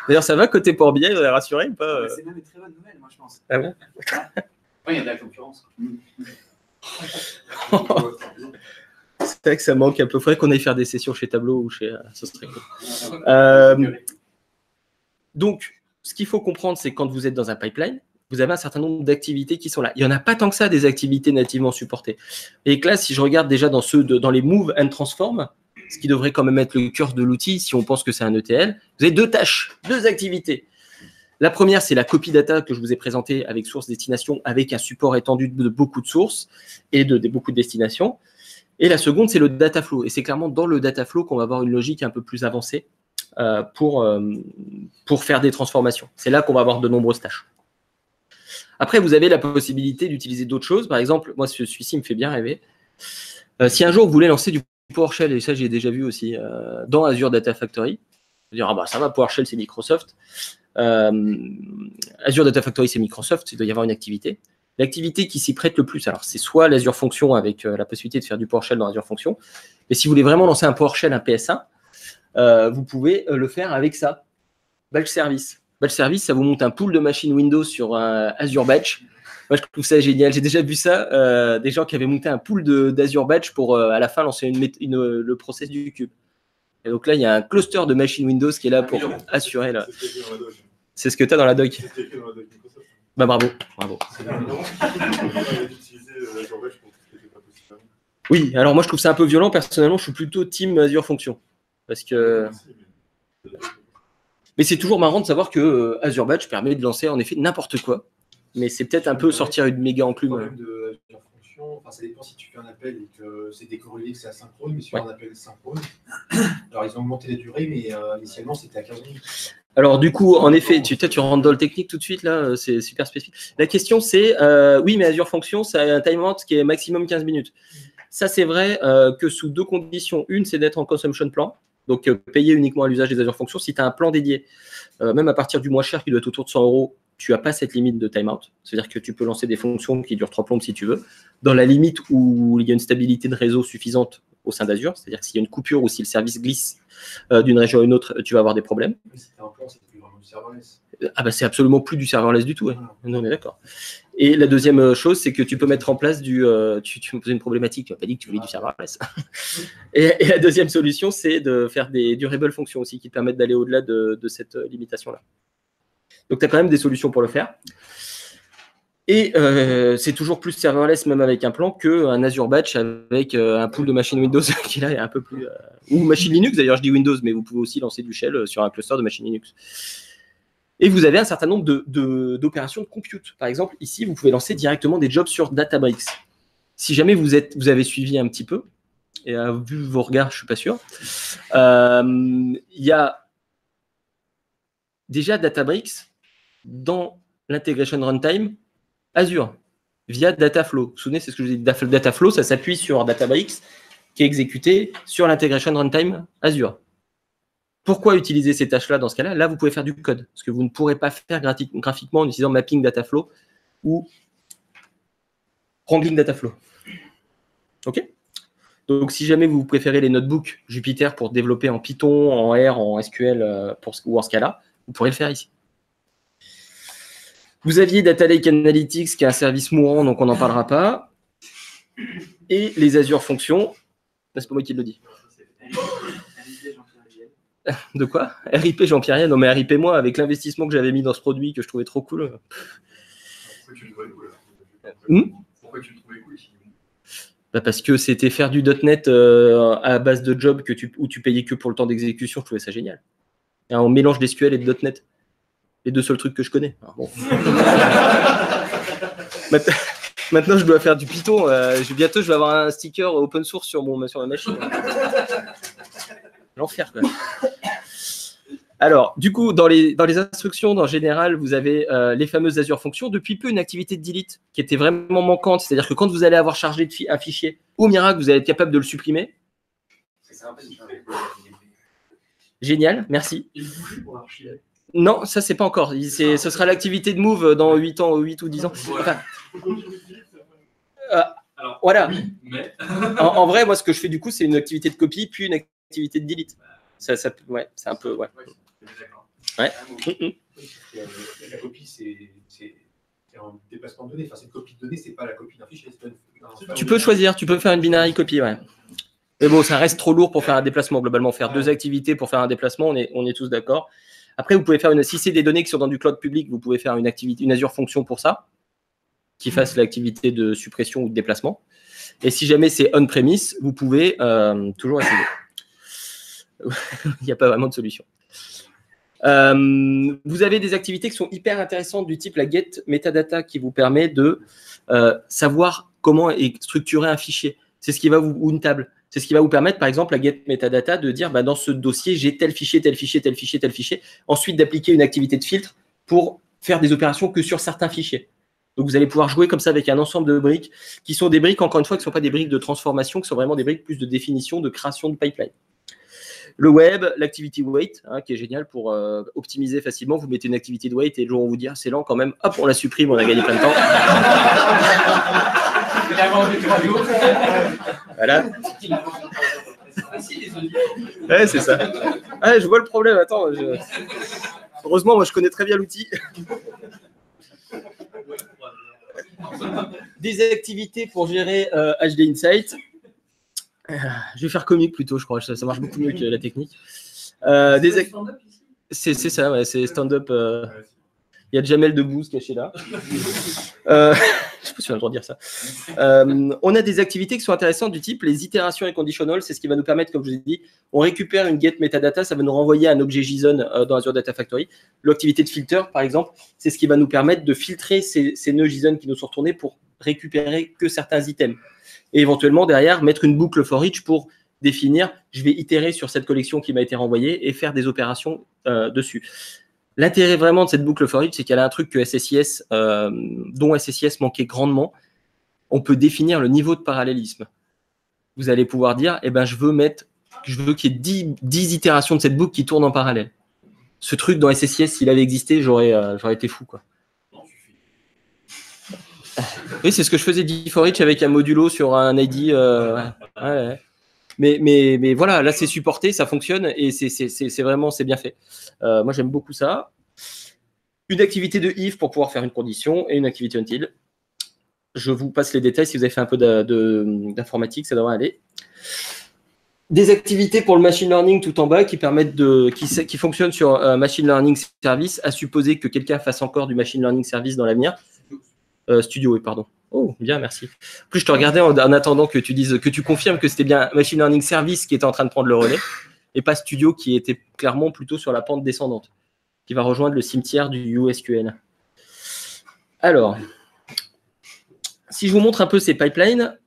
D'ailleurs, ça va côté Power BI, vous avez rassuré ou pas? C'est même une très bonne nouvelle, moi, je pense. Ah bon? Oui, il y a de la concurrence. C'est vrai que ça manque un peu. Il faudrait qu'on aille faire des sessions chez Tableau ou chez... ce serait cool. Donc, ce qu'il faut comprendre, c'est que quand vous êtes dans un pipeline, vous avez un certain nombre d'activités qui sont là. Il n'y en a pas tant que ça, des activités nativement supportées. Et que là, si je regarde déjà dans les Move and Transform, ce qui devrait quand même être le cœur de l'outil, si on pense que c'est un ETL, vous avez deux tâches, deux activités. La première, c'est la copy data que je vous ai présentée avec source-destination, avec un support étendu de beaucoup de sources et de beaucoup de destinations. Et la seconde, c'est le data flow. Et c'est clairement dans le data flow qu'on va avoir une logique un peu plus avancée pour faire des transformations. C'est là qu'on va avoir de nombreuses tâches. Après, vous avez la possibilité d'utiliser d'autres choses. Par exemple, moi, celui-ci me fait bien rêver. Si un jour, vous voulez lancer du PowerShell, et ça, j'ai déjà vu aussi dans Azure Data Factory, vous dire, ah bah, ça va, PowerShell, c'est Microsoft. Azure Data Factory, c'est Microsoft, il doit y avoir une activité. L'activité qui s'y prête le plus, alors c'est soit l'Azure Function avec la possibilité de faire du PowerShell dans Azure Function, mais si vous voulez vraiment lancer un PowerShell, un PS1, vous pouvez le faire avec ça. Batch Service. Batch Service, ça vous monte un pool de machines Windows sur un Azure Batch. Moi, je trouve ça génial. J'ai déjà vu ça, des gens qui avaient monté un pool d'Azure Batch pour, à la fin, lancer le process du cube. Et donc là, il y a un cluster de machines Windows qui est là pour assurer. Là. C'est ce que tu as dans la doc. Bah, bravo. Oui, alors moi, je trouve ça un peu violent. Personnellement, je suis plutôt team Azure Function. Parce que... Mais c'est toujours marrant de savoir que Azure Batch permet de lancer en effet n'importe quoi. Mais c'est peut-être un peu sortir une méga enclume. Le problème de Azure Function, ça dépend si tu fais un appel et que c'est décorrélé, que c'est asynchrone, mais sur un appel synchrone, alors ils ont augmenté la durée, mais initialement c'était à 15 minutes. Alors du coup, en effet, tu rentres dans le technique tout de suite, là, c'est super spécifique. La question c'est, oui, mais Azure Function, ça a un timeout qui est maximum 15 minutes. Ça, c'est vrai que sous deux conditions. Une, c'est d'être en consumption plan. Donc, payer uniquement à l'usage des Azure Functions. Si tu as un plan dédié, même à partir du moins cher qui doit être autour de 100 €, tu n'as pas cette limite de timeout. C'est-à-dire que tu peux lancer des fonctions qui durent 3 plombes si tu veux, dans la limite où il y a une stabilité de réseau suffisante au sein d'Azure. C'est-à-dire que s'il y a une coupure ou si le service glisse d'une région à une autre, tu vas avoir des problèmes. Mais si tu as un plan, c'est plus vraiment du serverless. Ah bah c'est absolument plus du serverless du tout. Ouais. Non, on est d'accord. Et la deuxième chose, c'est que tu peux mettre en place tu me posais une problématique, tu n'as pas dit que tu voulais du serverless. et la deuxième solution, c'est de faire des durable functions aussi qui te permettent d'aller au-delà de cette limitation-là. Donc, tu as quand même des solutions pour le faire. Et c'est toujours plus serverless, même avec un plan, qu'un Azure Batch avec un pool de machines Windows qui là est un peu plus... ou machine Linux, d'ailleurs, je dis Windows, mais vous pouvez aussi lancer du shell sur un cluster de machines Linux. Et vous avez un certain nombre d'opérations de compute. Par exemple, ici, vous pouvez lancer directement des jobs sur Databricks. Si jamais vous avez suivi un petit peu, et vu vos regards, je ne suis pas sûr, il y a déjà Databricks dans l'intégration runtime Azure, via Dataflow. Vous vous souvenez, c'est ce que je vous ai dit, Dataflow, ça s'appuie sur Databricks, qui est exécuté sur l'intégration runtime Azure. Pourquoi utiliser ces tâches-là dans ce cas-là? Là, vous pouvez faire du code, parce que vous ne pourrez pas faire graphiquement en utilisant Mapping Dataflow ou Wrangling Dataflow. OK? Donc, si jamais vous préférez les notebooks Jupyter pour développer en Python, en R, en SQL ou en Scala, vous pourrez le faire ici. Vous aviez Data Lake Analytics, qui est un service mourant, donc on n'en parlera pas. Et les Azure Functions, c'est pas moi qui le dis. De quoi? RIP Jean-Pierre? Non, mais RIP moi, avec l'investissement que j'avais mis dans ce produit que je trouvais trop cool. Pourquoi tu le trouvais cool? Pourquoi tu le trouvais cool? Bah parce que c'était faire du .NET à base de job où tu payais que pour le temps d'exécution, je trouvais ça génial. Et un mélange d'SQL et de .NET. Les deux seuls trucs que je connais. Alors, bon. Maintenant, je dois faire du Python. Bientôt, je vais avoir un sticker open source sur ma machine. L'enfer, quoi. Alors, du coup, dans les instructions, en général, vous avez les fameuses Azure Functions. Depuis peu, une activité de delete qui était vraiment manquante. C'est-à-dire que quand vous allez avoir chargé un fichier, au miracle, vous allez être capable de le supprimer. Génial, merci. Non, ça, c'est pas encore. Ce sera l'activité de move dans 8 ans, 8 ou 10 ans. Enfin, voilà. En vrai, moi, ce que je fais, du coup, c'est une activité de copie, puis une activité de delete. Ouais, c'est un peu... Ouais. Ouais. La copie, c'est un déplacement de données. Enfin, c'est une copie de données, c'est pas la copie d'un fichier. Tu peux choisir, tu peux faire une binary copy, ouais. Mais bon, ça reste trop lourd pour faire un déplacement. Globalement, faire 2 activités pour faire un déplacement, on est tous d'accord. Après, vous pouvez faire si c'est des données qui sont dans du cloud public, vous pouvez faire une Azure Function pour ça, qui fasse l'activité de suppression ou de déplacement. Et si jamais c'est on-premise, vous pouvez toujours essayer. Il n'y a pas vraiment de solution. Vous avez des activités qui sont hyper intéressantes du type la get metadata qui vous permet de savoir comment est structuré un fichier. C'est ce qui va ou une table. C'est ce qui va vous permettre, par exemple, la get metadata de dire dans ce dossier, j'ai tel fichier, tel fichier, tel fichier, tel fichier. Ensuite, d'appliquer une activité de filtre pour faire des opérations que sur certains fichiers. Donc, vous allez pouvoir jouer comme ça avec un ensemble de briques qui sont des briques, encore une fois, qui ne sont pas des briques de transformation, qui sont vraiment des briques plus de définition, de création de pipeline. Le web, l'activity wait, qui est génial pour optimiser facilement. Vous mettez une activité de wait et le jour où on vous dit c'est lent quand même, hop, on la supprime, on a gagné plein de temps. Voilà. Ouais, c'est ça. Ouais, je vois le problème. Attends, heureusement, moi, je connais très bien l'outil. Des activités pour gérer HD Insight. Je vais faire comique plutôt, je crois. Ça marche beaucoup mieux que la technique. C'est ça, ouais, c'est stand-up. Il y a Jamel Debbouze caché là. Je sais pas si on a le droit de dire ça. On a des activités qui sont intéressantes du type les itérations et conditional. C'est ce qui va nous permettre, comme je vous ai dit, on récupère une get metadata, ça va nous renvoyer un objet JSON dans Azure Data Factory. L'activité de filter, par exemple, c'est ce qui va nous permettre de filtrer ces nœuds JSON qui nous sont retournés pour récupérer que certains items. Et éventuellement, derrière, mettre une boucle for each pour définir, je vais itérer sur cette collection qui m'a été renvoyée et faire des opérations dessus. L'intérêt vraiment de cette boucle for each, c'est qu'elle a un truc que SSIS, dont SSIS manquait grandement. On peut définir le niveau de parallélisme. Vous allez pouvoir dire, je veux qu'il y ait 10 itérations de cette boucle qui tournent en parallèle. Ce truc dans SSIS, s'il avait existé, j'aurais été fou, quoi. Oui, c'est ce que je faisais for each avec un modulo sur un ID. Ouais. Mais voilà, là, c'est supporté, ça fonctionne et c'est vraiment bien fait. Moi, j'aime beaucoup ça. Une activité de if pour pouvoir faire une condition et une activité until. Je vous passe les détails. Si vous avez fait un peu d'informatique, ça devrait aller. Des activités pour le machine learning tout en bas qui permettent qui fonctionnent sur machine learning service, à supposer que quelqu'un fasse encore du machine learning service dans l'avenir. Studio, oui, pardon. Oh, bien, merci. En plus, je te regardais en attendant que tu confirmes que c'était bien Machine Learning Service qui était en train de prendre le relais et pas Studio qui était clairement plutôt sur la pente descendante, qui va rejoindre le cimetière du USQL. Alors, si je vous montre un peu ces pipelines,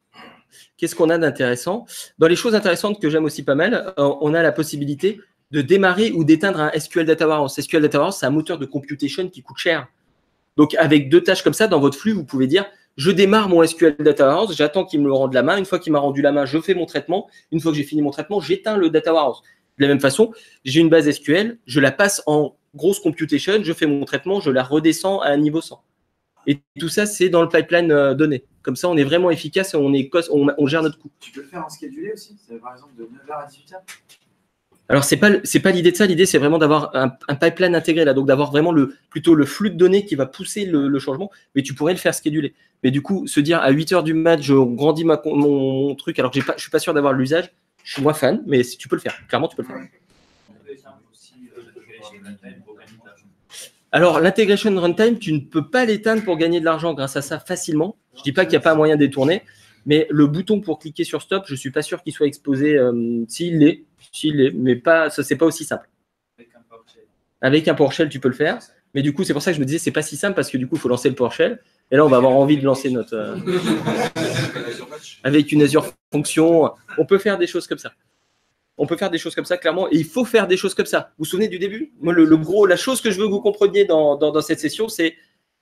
qu'est-ce qu'on a d'intéressant? Dans les choses intéressantes que j'aime aussi pas mal, on a la possibilité de démarrer ou d'éteindre un SQL Data Warehouse. SQL Data Warehouse, c'est un moteur de computation qui coûte cher. Donc, avec 2 tâches comme ça, dans votre flux, vous pouvez dire, je démarre mon SQL Data Warehouse, j'attends qu'il me le rende la main. Une fois qu'il m'a rendu la main, je fais mon traitement. Une fois que j'ai fini mon traitement, j'éteins le Data Warehouse. De la même façon, j'ai une base SQL, je la passe en grosse computation, je fais mon traitement, je la redescends à un niveau 100. Et tout ça, c'est dans le pipeline donné. Comme ça, on est vraiment efficace et on gère notre coût. Tu peux le faire en schedulé aussi, par exemple de 9h à 18h. Alors, c'est pas l'idée de ça. L'idée, c'est vraiment d'avoir un pipeline intégré, là, donc d'avoir vraiment plutôt le flux de données qui va pousser le changement, mais tu pourrais le faire scheduler. Mais du coup, se dire à 8h du mat, je grandis mon truc, alors que je ne suis pas sûr d'avoir l'usage, je suis moins fan, mais tu peux le faire. Clairement, tu peux le faire. Alors, l'integration runtime, tu ne peux pas l'éteindre pour gagner de l'argent grâce à ça facilement. Je ne dis pas qu'il n'y a pas moyen de détourner, mais le bouton pour cliquer sur stop, je ne suis pas sûr qu'il soit exposé. S'il l'est, mais ça, c'est pas aussi simple. Avec un PowerShell, tu peux le faire. Mais du coup, c'est pour ça que je me disais, c'est pas si simple parce que du coup, il faut lancer le PowerShell. Et là, on va avoir envie de lancer notre. Avec une Azure Function, on peut faire des choses comme ça. On peut faire des choses comme ça, clairement, et il faut faire des choses comme ça. Vous vous souvenez du début? Moi, la chose que je veux que vous compreniez dans cette session, c'est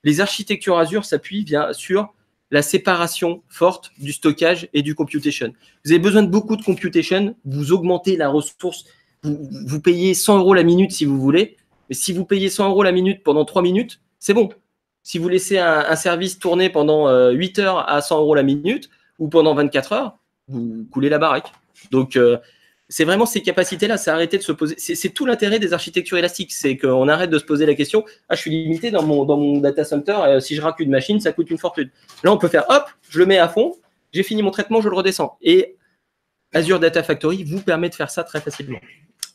les architectures Azure s'appuient bien sur la séparation forte du stockage et du computation. Vous avez besoin de beaucoup de computation, vous augmentez la ressource, vous payez 100 € la minute si vous voulez, mais si vous payez 100 € la minute pendant 3 minutes, c'est bon. Si vous laissez un service tourner pendant 8 heures à 100 € la minute ou pendant 24 heures, vous coulez la baraque. Donc, c'est vraiment ces capacités-là, c'est arrêter de se poser. C'est tout l'intérêt des architectures élastiques, c'est qu'on arrête de se poser la question « Ah, je suis limité dans mon data center, si je rack une machine, ça coûte une fortune. » Là, on peut faire « Hop, je le mets à fond, j'ai fini mon traitement, je le redescends. » Et Azure Data Factory vous permet de faire ça très facilement.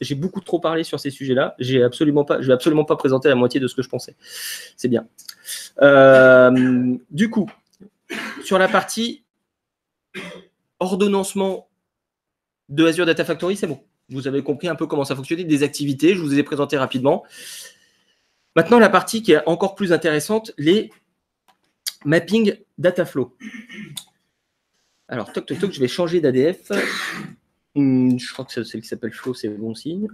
J'ai beaucoup trop parlé sur ces sujets-là. Je vais absolument pas présenter la moitié de ce que je pensais. C'est bien. Du coup, sur la partie ordonnancement de Azure Data Factory, c'est bon. Vous avez compris un peu comment ça fonctionnait, des activités, je vous ai présenté rapidement. Maintenant, la partie qui est encore plus intéressante, les mapping data flow. Alors, toc, toc, toc, je vais changer d'ADF. Je crois que c'est celle qui s'appelle Flow, c'est bon signe.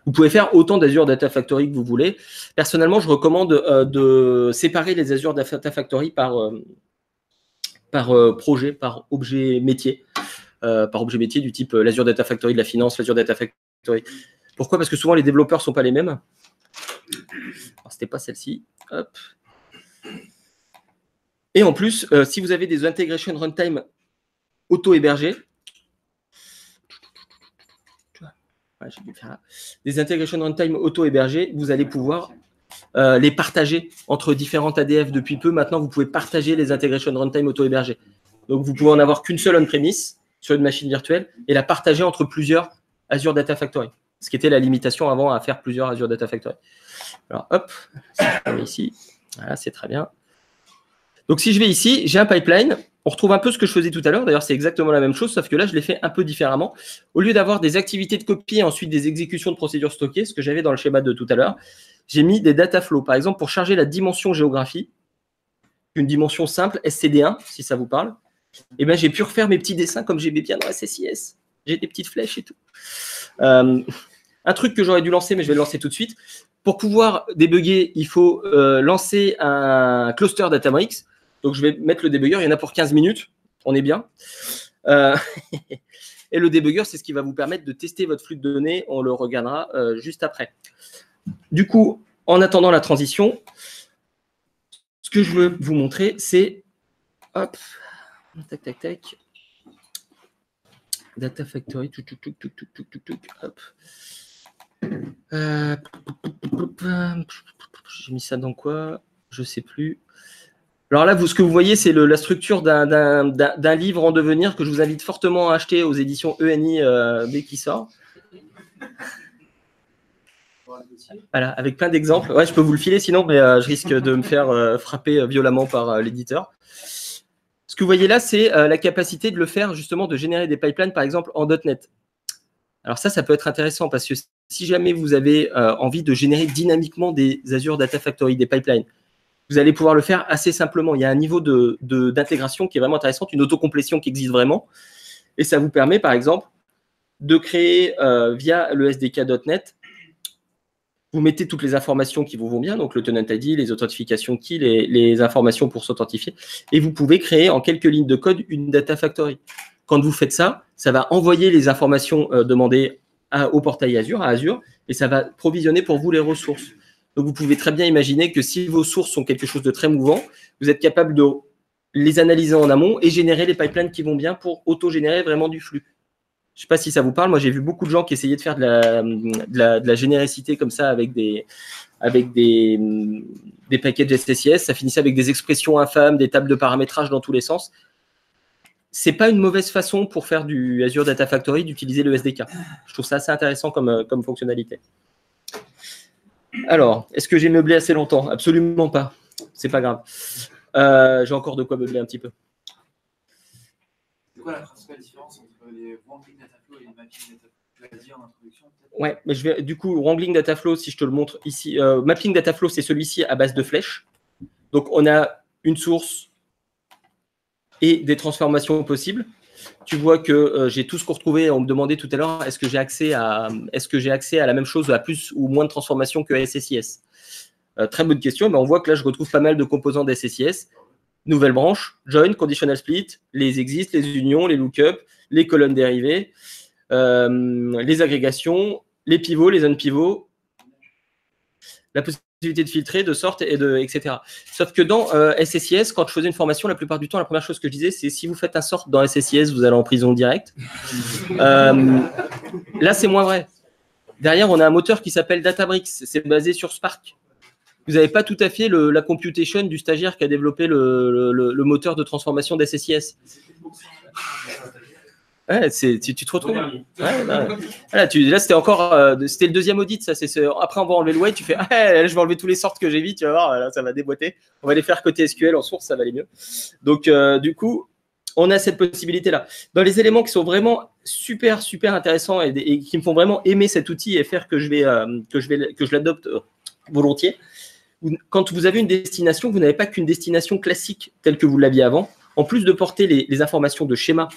Vous pouvez faire autant d'Azure Data Factory que vous voulez. Personnellement, je recommande de séparer les Azure Data Factory par projet, par objet métier. Par objet métier du type l'Azure Data Factory de la finance, l'Azure Data Factory. Pourquoi? Parce que souvent, les développeurs ne sont pas les mêmes. Ce n'était pas celle-ci. Hop. Et en plus, si vous avez des integration runtime auto-hébergés, j'ai dû le faire là. Des integration runtime auto-hébergés, vous allez pouvoir les partager entre différentes ADF. Depuis peu, maintenant, vous pouvez partager les integration runtime auto-hébergés. Donc, vous pouvez en avoir qu'une seule on-premise sur une machine virtuelle et la partager entre plusieurs Azure Data Factory. Ce qui était la limitation avant à faire plusieurs Azure Data Factory. Alors, hop, si je mets ici, voilà, c'est très bien. Donc, si je vais ici, j'ai un pipeline. On retrouve un peu ce que je faisais tout à l'heure. D'ailleurs, c'est exactement la même chose, sauf que là, je l'ai fait un peu différemment. Au lieu d'avoir des activités de copie et ensuite des exécutions de procédures stockées, ce que j'avais dans le schéma de tout à l'heure, j'ai mis des data flows. Par exemple, pour charger la dimension géographie, une dimension simple, SCD1, si ça vous parle, eh bien, j'ai pu refaire mes petits dessins comme j'aimais bien dans SSIS. J'ai des petites flèches et tout. Un truc que j'aurais dû lancer, mais je vais le lancer tout de suite. Pour pouvoir débugger, il faut lancer un cluster Databricks. Donc, je vais mettre le débugger. Il y en a pour 15 minutes. On est bien. Et le débugger, c'est ce qui va vous permettre de tester votre flux de données. On le regardera juste après. Du coup, en attendant la transition, ce que je veux vous montrer, c'est... Hop. Tac, tac, tac. Data Factory. Hop. J'ai mis ça dans quoi? Je ne sais plus. Alors là, ce que vous voyez, c'est la structure d'un livre en devenir que je vous invite fortement à acheter aux éditions ENI dès qu'il sort. Voilà, avec plein d'exemples. Ouais, je peux vous le filer sinon, mais je risque de me faire frapper violemment par l'éditeur. Ce que vous voyez là, c'est la capacité de le faire, justement, de générer des pipelines, par exemple, en .NET. Alors ça peut être intéressant parce que si jamais vous avez envie de générer dynamiquement des Azure Data Factory, des pipelines, vous allez pouvoir le faire assez simplement. Il y a un niveau d'intégration qui est vraiment intéressant, une autocomplétion qui existe vraiment. Et ça vous permet, par exemple, de créer via le SDK.NET, vous mettez toutes les informations qui vous vont bien, donc le tenant ID, les authentifications key, les informations pour s'authentifier, et vous pouvez créer en quelques lignes de code une Data Factory. Quand vous faites ça, ça va envoyer les informations demandées au portail Azure, à Azure, et ça va provisionner pour vous les ressources. Donc, vous pouvez très bien imaginer que si vos sources sont quelque chose de très mouvant, vous êtes capable de les analyser en amont et générer les pipelines qui vont bien pour auto-générer vraiment du flux. Je ne sais pas si ça vous parle. Moi, j'ai vu beaucoup de gens qui essayaient de faire de la généricité comme ça avec des packages SSIS. Ça finissait avec des expressions infâmes, des tables de paramétrage dans tous les sens. Ce n'est pas une mauvaise façon pour faire du Azure Data Factory d'utiliser le SDK. Je trouve ça assez intéressant comme fonctionnalité. Alors, est-ce que j'ai meublé assez longtemps? Absolument pas. C'est pas grave. J'ai encore de quoi meubler un petit peu. C'est quoi la principale différence entre les Wrangling Dataflow et les Mapping Dataflow? Tu l'as dit en introduction, peut-être? Ouais, mais du coup, Wrangling Dataflow, si je te le montre ici, Mapping Dataflow, c'est celui-ci à base de flèches. Donc, on a une source et des transformations possibles. Tu vois que j'ai tout ce qu'on retrouvait. On me demandait tout à l'heure, est-ce que j'ai accès à la même chose, à plus ou moins de transformations que SSIS? Très bonne question. Mais on voit que là, je retrouve pas mal de composants d'SSIS. Nouvelle branche, join, conditional split, les exists, les unions, les lookups, les colonnes dérivées, les agrégations, les pivots, les unpivots, la possibilité de filtrer, de sorte, etc. Sauf que dans SSIS, quand je faisais une formation, la plupart du temps, la première chose que je disais, c'est si vous faites un sort dans SSIS, vous allez en prison direct. Là, c'est moins vrai. Derrière, on a un moteur qui s'appelle Databricks. C'est basé sur Spark. Vous n'avez pas tout à fait la computation du stagiaire qui a développé le moteur de transformation d'SSIS. Ouais, tu te retrouves. Ouais, là, c'était le deuxième audit. Ça, après, on va enlever le weight. Tu fais, là, je vais enlever tous les sorts que j'ai vite. Tu vas voir, là, ça va déboîter. On va les faire côté SQL en source, ça va aller mieux. Donc, du coup, on a cette possibilité-là. Dans les éléments qui sont vraiment super, super intéressants et qui me font vraiment aimer cet outil et faire que je l'adopte volontiers. Quand vous avez une destination, vous n'avez pas qu'une destination classique telle que vous l'aviez avant. En plus de porter les informations de schéma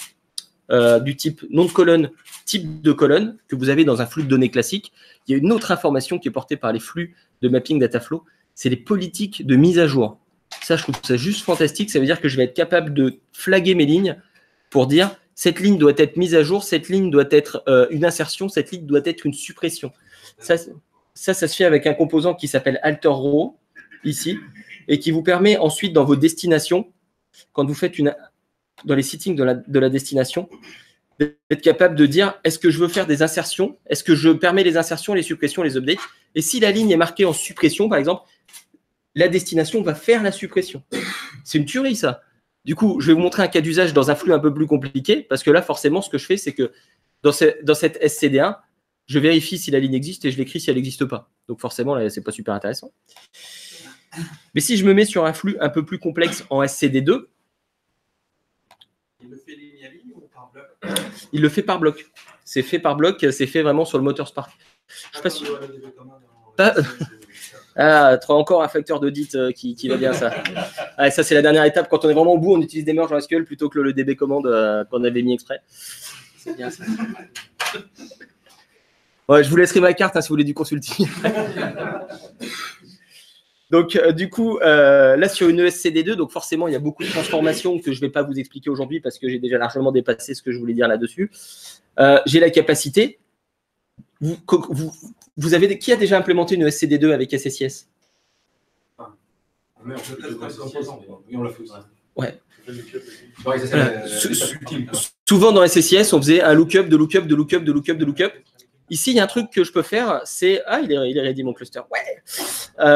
du type nom de colonne, type de colonne que vous avez dans un flux de données classique, il y a une autre information qui est portée par les flux de mapping Dataflow, c'est les politiques de mise à jour. Ça, je trouve ça juste fantastique. Ça veut dire que je vais être capable de flaguer mes lignes pour dire cette ligne doit être mise à jour, cette ligne doit être une insertion, cette ligne doit être une suppression. Ça se fait avec un composant qui s'appelle AlterRow, ici, et qui vous permet ensuite, dans vos destinations, quand vous faites dans les settings de la destination, d'être capable de dire est-ce que je veux faire des insertions, est-ce que je permets les insertions, les suppressions, les updates, et si la ligne est marquée en suppression, par exemple, la destination va faire la suppression. C'est une tuerie, ça. Du coup, je vais vous montrer un cas d'usage dans un flux un peu plus compliqué, parce que là, forcément, ce que je fais, c'est que dans cette SCD1, je vérifie si la ligne existe et je l'écris si elle n'existe pas. Donc forcément, là, ce n'est pas super intéressant. Mais si je me mets sur un flux un peu plus complexe en SCD2, il le fait ligne à ligne ou par bloc? Il le fait par bloc. C'est fait par bloc, c'est fait vraiment sur le moteur Spark. Je sais pas si... encore un facteur d'audit qui va bien, ça. Ah, ça, c'est la dernière étape. Quand on est vraiment au bout, on utilise des merges en SQL plutôt que le DB command qu'on avait mis exprès. C'est bien, ça. Ouais, je vous laisserai ma carte si vous voulez du consulting. Donc, du coup, là, sur une ESCD2, donc forcément, il y a beaucoup de transformations que je ne vais pas vous expliquer aujourd'hui parce que j'ai déjà largement dépassé ce que je voulais dire là-dessus. J'ai la capacité. Vous avez qui a déjà implémenté une ESCD2 avec SSIS? On l'a fait aussi. Ouais. Ouais, souvent, dans SSIS, on faisait un lookup, de lookup, de lookup, de lookup, de lookup. Ici, il y a un truc que je peux faire, c'est... Ah, il est ready, mon cluster. Ouais.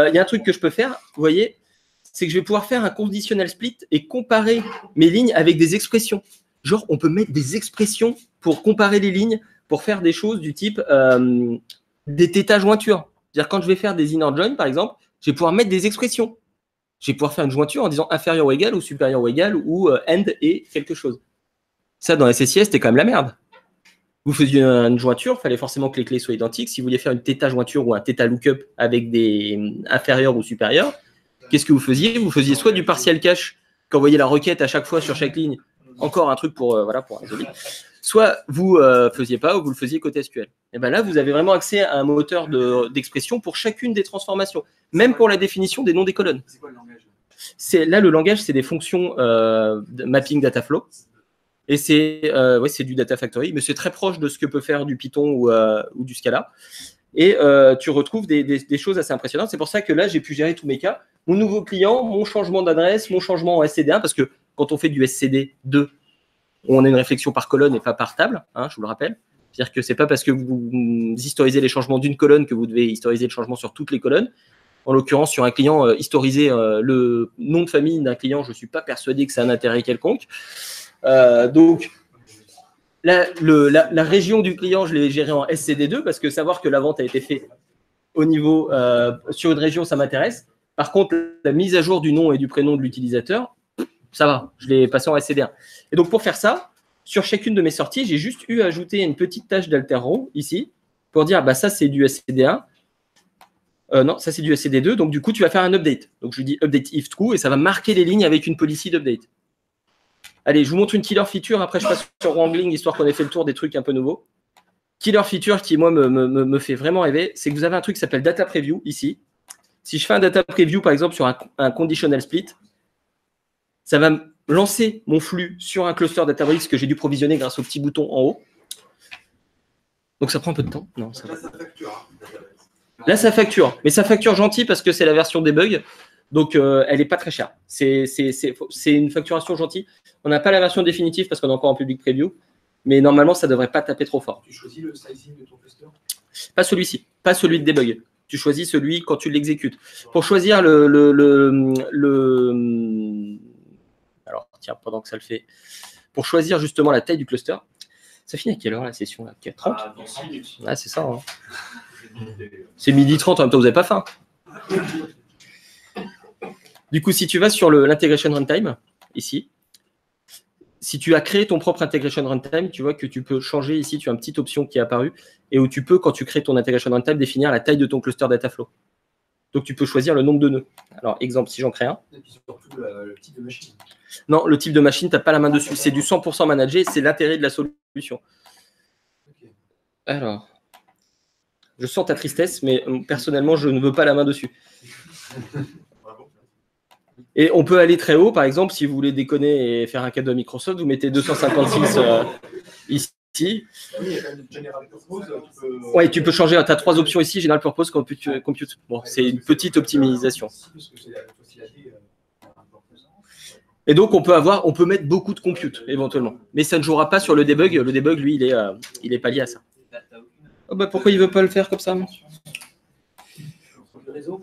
Il y a un truc que je peux faire, vous voyez, c'est que je vais pouvoir faire un conditional split et comparer mes lignes avec des expressions. Genre, on peut mettre des expressions pour comparer les lignes, pour faire des choses du type des θ jointures. C'est-à-dire, quand je vais faire des inner join, par exemple, je vais pouvoir mettre des expressions. Je vais pouvoir faire une jointure en disant inférieur ou égal ou supérieur ou égal ou end et quelque chose. Ça, dans SSIS, c'était quand même la merde. Vous faisiez une jointure, il fallait forcément que les clés soient identiques. Si vous vouliez faire une θ jointure ou un θ lookup avec des inférieurs ou supérieurs, qu'est-ce que vous faisiez? Vous faisiez soit du partial cache, quand vous voyez la requête à chaque fois sur chaque ligne, encore un truc pour résoudre. Soit vous ne faisiez pas ou vous le faisiez côté SQL. Et bien là, vous avez vraiment accès à un moteur d'expression pour chacune des transformations, même pour la définition des noms des colonnes. C'est quoi le langage? Là, le langage, c'est des fonctions de mapping Dataflow. Et c'est du Data Factory, mais c'est très proche de ce que peut faire du Python ou du Scala. Et tu retrouves des choses assez impressionnantes. C'est pour ça que là, j'ai pu gérer tous mes cas. Mon nouveau client, mon changement d'adresse, mon changement en SCD1, parce que quand on fait du SCD2, on a une réflexion par colonne et pas par table, je vous le rappelle. C'est-à-dire que ce n'est pas parce que vous historisez les changements d'une colonne que vous devez historiser le changement sur toutes les colonnes. En l'occurrence, sur un client, historiser le nom de famille d'un client, je ne suis pas persuadé que ça a un intérêt quelconque. Donc, la région du client, je l'ai gérée en SCD2 parce que savoir que la vente a été faite au niveau sur une région, ça m'intéresse. Par contre, la mise à jour du nom et du prénom de l'utilisateur, ça va, je l'ai passé en SCD1. Et donc, pour faire ça, sur chacune de mes sorties, j'ai juste eu à ajouter une petite tâche d'alterrow ici pour dire, bah, ça, c'est du SCD1. Non, ça, c'est du SCD2. Donc, du coup, tu vas faire un update. Donc, je lui dis update if true et ça va marquer les lignes avec une policy d'update. Allez, je vous montre une killer feature. Après, je passe sur Wrangling, histoire qu'on ait fait le tour des trucs un peu nouveaux. Killer feature qui, moi, me fait vraiment rêver, c'est que vous avez un truc qui s'appelle Data Preview, ici. Si je fais un Data Preview, par exemple, sur un Conditional Split, ça va me lancer mon flux sur un cluster Databricks que j'ai dû provisionner grâce au petit bouton en haut. Donc, ça prend un peu de temps. Non, ça va. Là, ça facture. Là, ça facture. Mais ça facture gentil parce que c'est la version debug. Donc, elle n'est pas très chère. C'est une facturation gentille. On n'a pas la version définitive parce qu'on est encore en public preview. Mais normalement, ça ne devrait pas taper trop fort. Tu choisis le sizing de ton cluster? Pas celui-ci. Pas celui de debug. Tu choisis celui quand tu l'exécutes. Pour choisir alors, tiens, pendant que ça le fait. Pour choisir justement la taille du cluster. Ça finit à quelle heure la session là? 30 Dans 6 minutes. Ah, c'est ça. Hein. C'est 12h30, en même temps, vous n'avez pas faim. Du coup, si tu vas sur l'Integration Runtime, ici, si tu as créé ton propre Integration Runtime, tu vois que tu peux changer ici, tu as une petite option qui est apparue, et où tu peux, quand tu crées ton Integration Runtime, définir la taille de ton cluster Dataflow. Donc, tu peux choisir le nombre de nœuds. Alors, exemple, si j'en crée un. Et puis surtout le type de machine. Non, le type de machine, tu n'as pas la main dessus. C'est du 100% managé, c'est l'intérêt de la solution. Okay. Alors, je sens ta tristesse, mais personnellement, je ne veux pas la main dessus. Et on peut aller très haut, par exemple, si vous voulez déconner et faire un cadeau à Microsoft, vous mettez 256 ici. Oui, il y a quand même General Purpose. Oui, tu peux changer. Tu as 3 options ici, General Purpose, Compute. Bon, c'est une petite optimisation. Et donc, on peut mettre beaucoup de compute, éventuellement. Mais ça ne jouera pas sur le debug. Le debug, lui, il est pas lié à ça. Oh bah, pourquoi il ne veut pas le faire comme ça?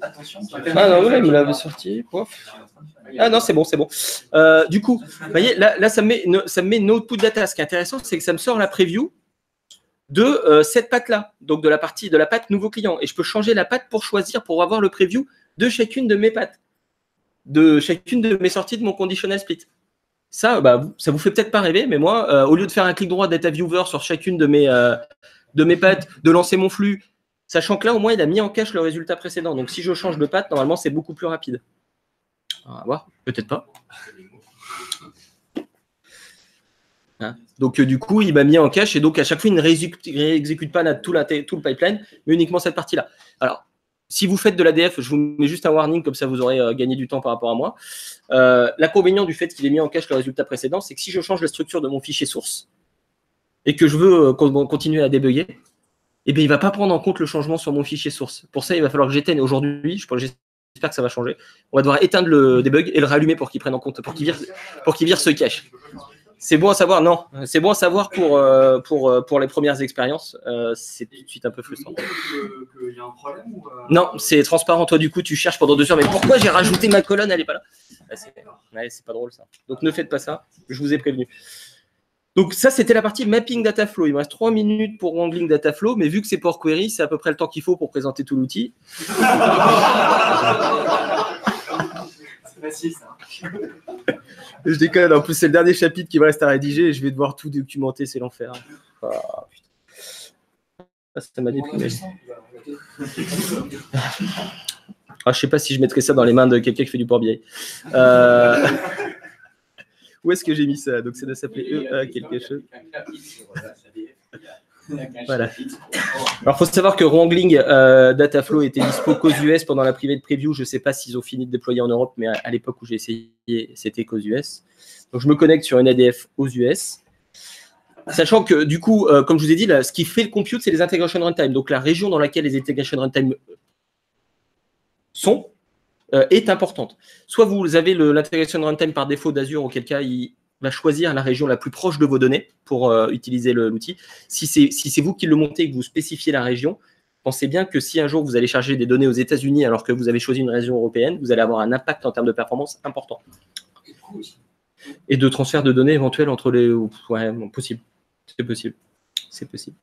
Attention. Ah non, là, il me l'avait sorti. Ah non, c'est bon, c'est bon. Du coup, vous voyez, là ça me met une output data. Ce qui est intéressant, c'est que ça me sort la preview de cette patte-là, donc de la patte nouveau client. Et je peux changer la patte pour choisir, pour avoir le preview de chacune de mes pattes, de chacune de mes sorties de mon conditional split. Ça, ça vous fait peut-être pas rêver, mais moi, au lieu de faire un clic droit Data Viewer sur chacune de mes pattes, de lancer mon flux, sachant que là, au moins, il a mis en cache le résultat précédent. Donc, si je change de patte, normalement, c'est beaucoup plus rapide. On va voir, peut-être pas. Hein, donc, du coup, il m'a mis en cache et donc, à chaque fois, il ne réexécute pas tout le pipeline, mais uniquement cette partie-là. Alors, si vous faites de l'ADF, je vous mets juste un warning, comme ça, vous aurez gagné du temps par rapport à moi. L'inconvénient du fait qu'il ait mis en cache le résultat précédent, c'est que si je change la structure de mon fichier source et que je veux continuer à débugger, eh bien, il ne va pas prendre en compte le changement sur mon fichier source. Pour ça, il va falloir que j'éteigne aujourd'hui. J'espère que ça va changer. On va devoir éteindre le debug et le rallumer pour qu'il prenne en compte, pour qu'il vire ce cache. C'est bon à savoir, non. C'est bon à savoir pour les premières expériences. C'est tout de suite un peu frustrant. Il y a un problème ou Non, c'est transparent. Toi, du coup, tu cherches pendant 2 heures. Mais pourquoi j'ai rajouté ma colonne? Elle n'est pas là. C'est pas drôle, ça. Donc, ne faites pas ça. Je vous ai prévenu. Donc ça, c'était la partie Mapping Dataflow. Il me reste 3 minutes pour Wrangling Dataflow, mais vu que c'est Power Query, c'est à peu près le temps qu'il faut pour présenter tout l'outil. C'est facile, ça. Je déconne, en plus c'est le dernier chapitre qui me reste à rédiger et je vais devoir tout documenter, c'est l'enfer. Ah, putain. Ça m'a déprimé. Je sais pas si je mettrais ça dans les mains de quelqu'un qui fait du Power BI. Où est-ce que j'ai mis ça? Donc ça doit s'appeler EA quelque chose. Voilà. Alors, il faut savoir que Wrangling Dataflow était dispo qu'aux US pendant la private preview. Je ne sais pas s'ils ont fini de déployer en Europe, mais à l'époque où j'ai essayé, c'était qu'aux US. Donc, je me connecte sur une ADF aux US. Sachant que, du coup, comme je vous ai dit, là, ce qui fait le compute, c'est les integration runtime. Donc, la région dans laquelle les integration runtime sont est importante. Soit vous avez l'integration runtime par défaut d'Azure, auquel cas, il va choisir la région la plus proche de vos données pour utiliser l'outil. Si c'est vous qui le montez et que vous spécifiez la région, pensez bien que si un jour vous allez charger des données aux États-Unis alors que vous avez choisi une région européenne, vous allez avoir un impact en termes de performance important. Et de transfert de données éventuels entre les... Ouais, bon, possible. C'est possible. C'est possible.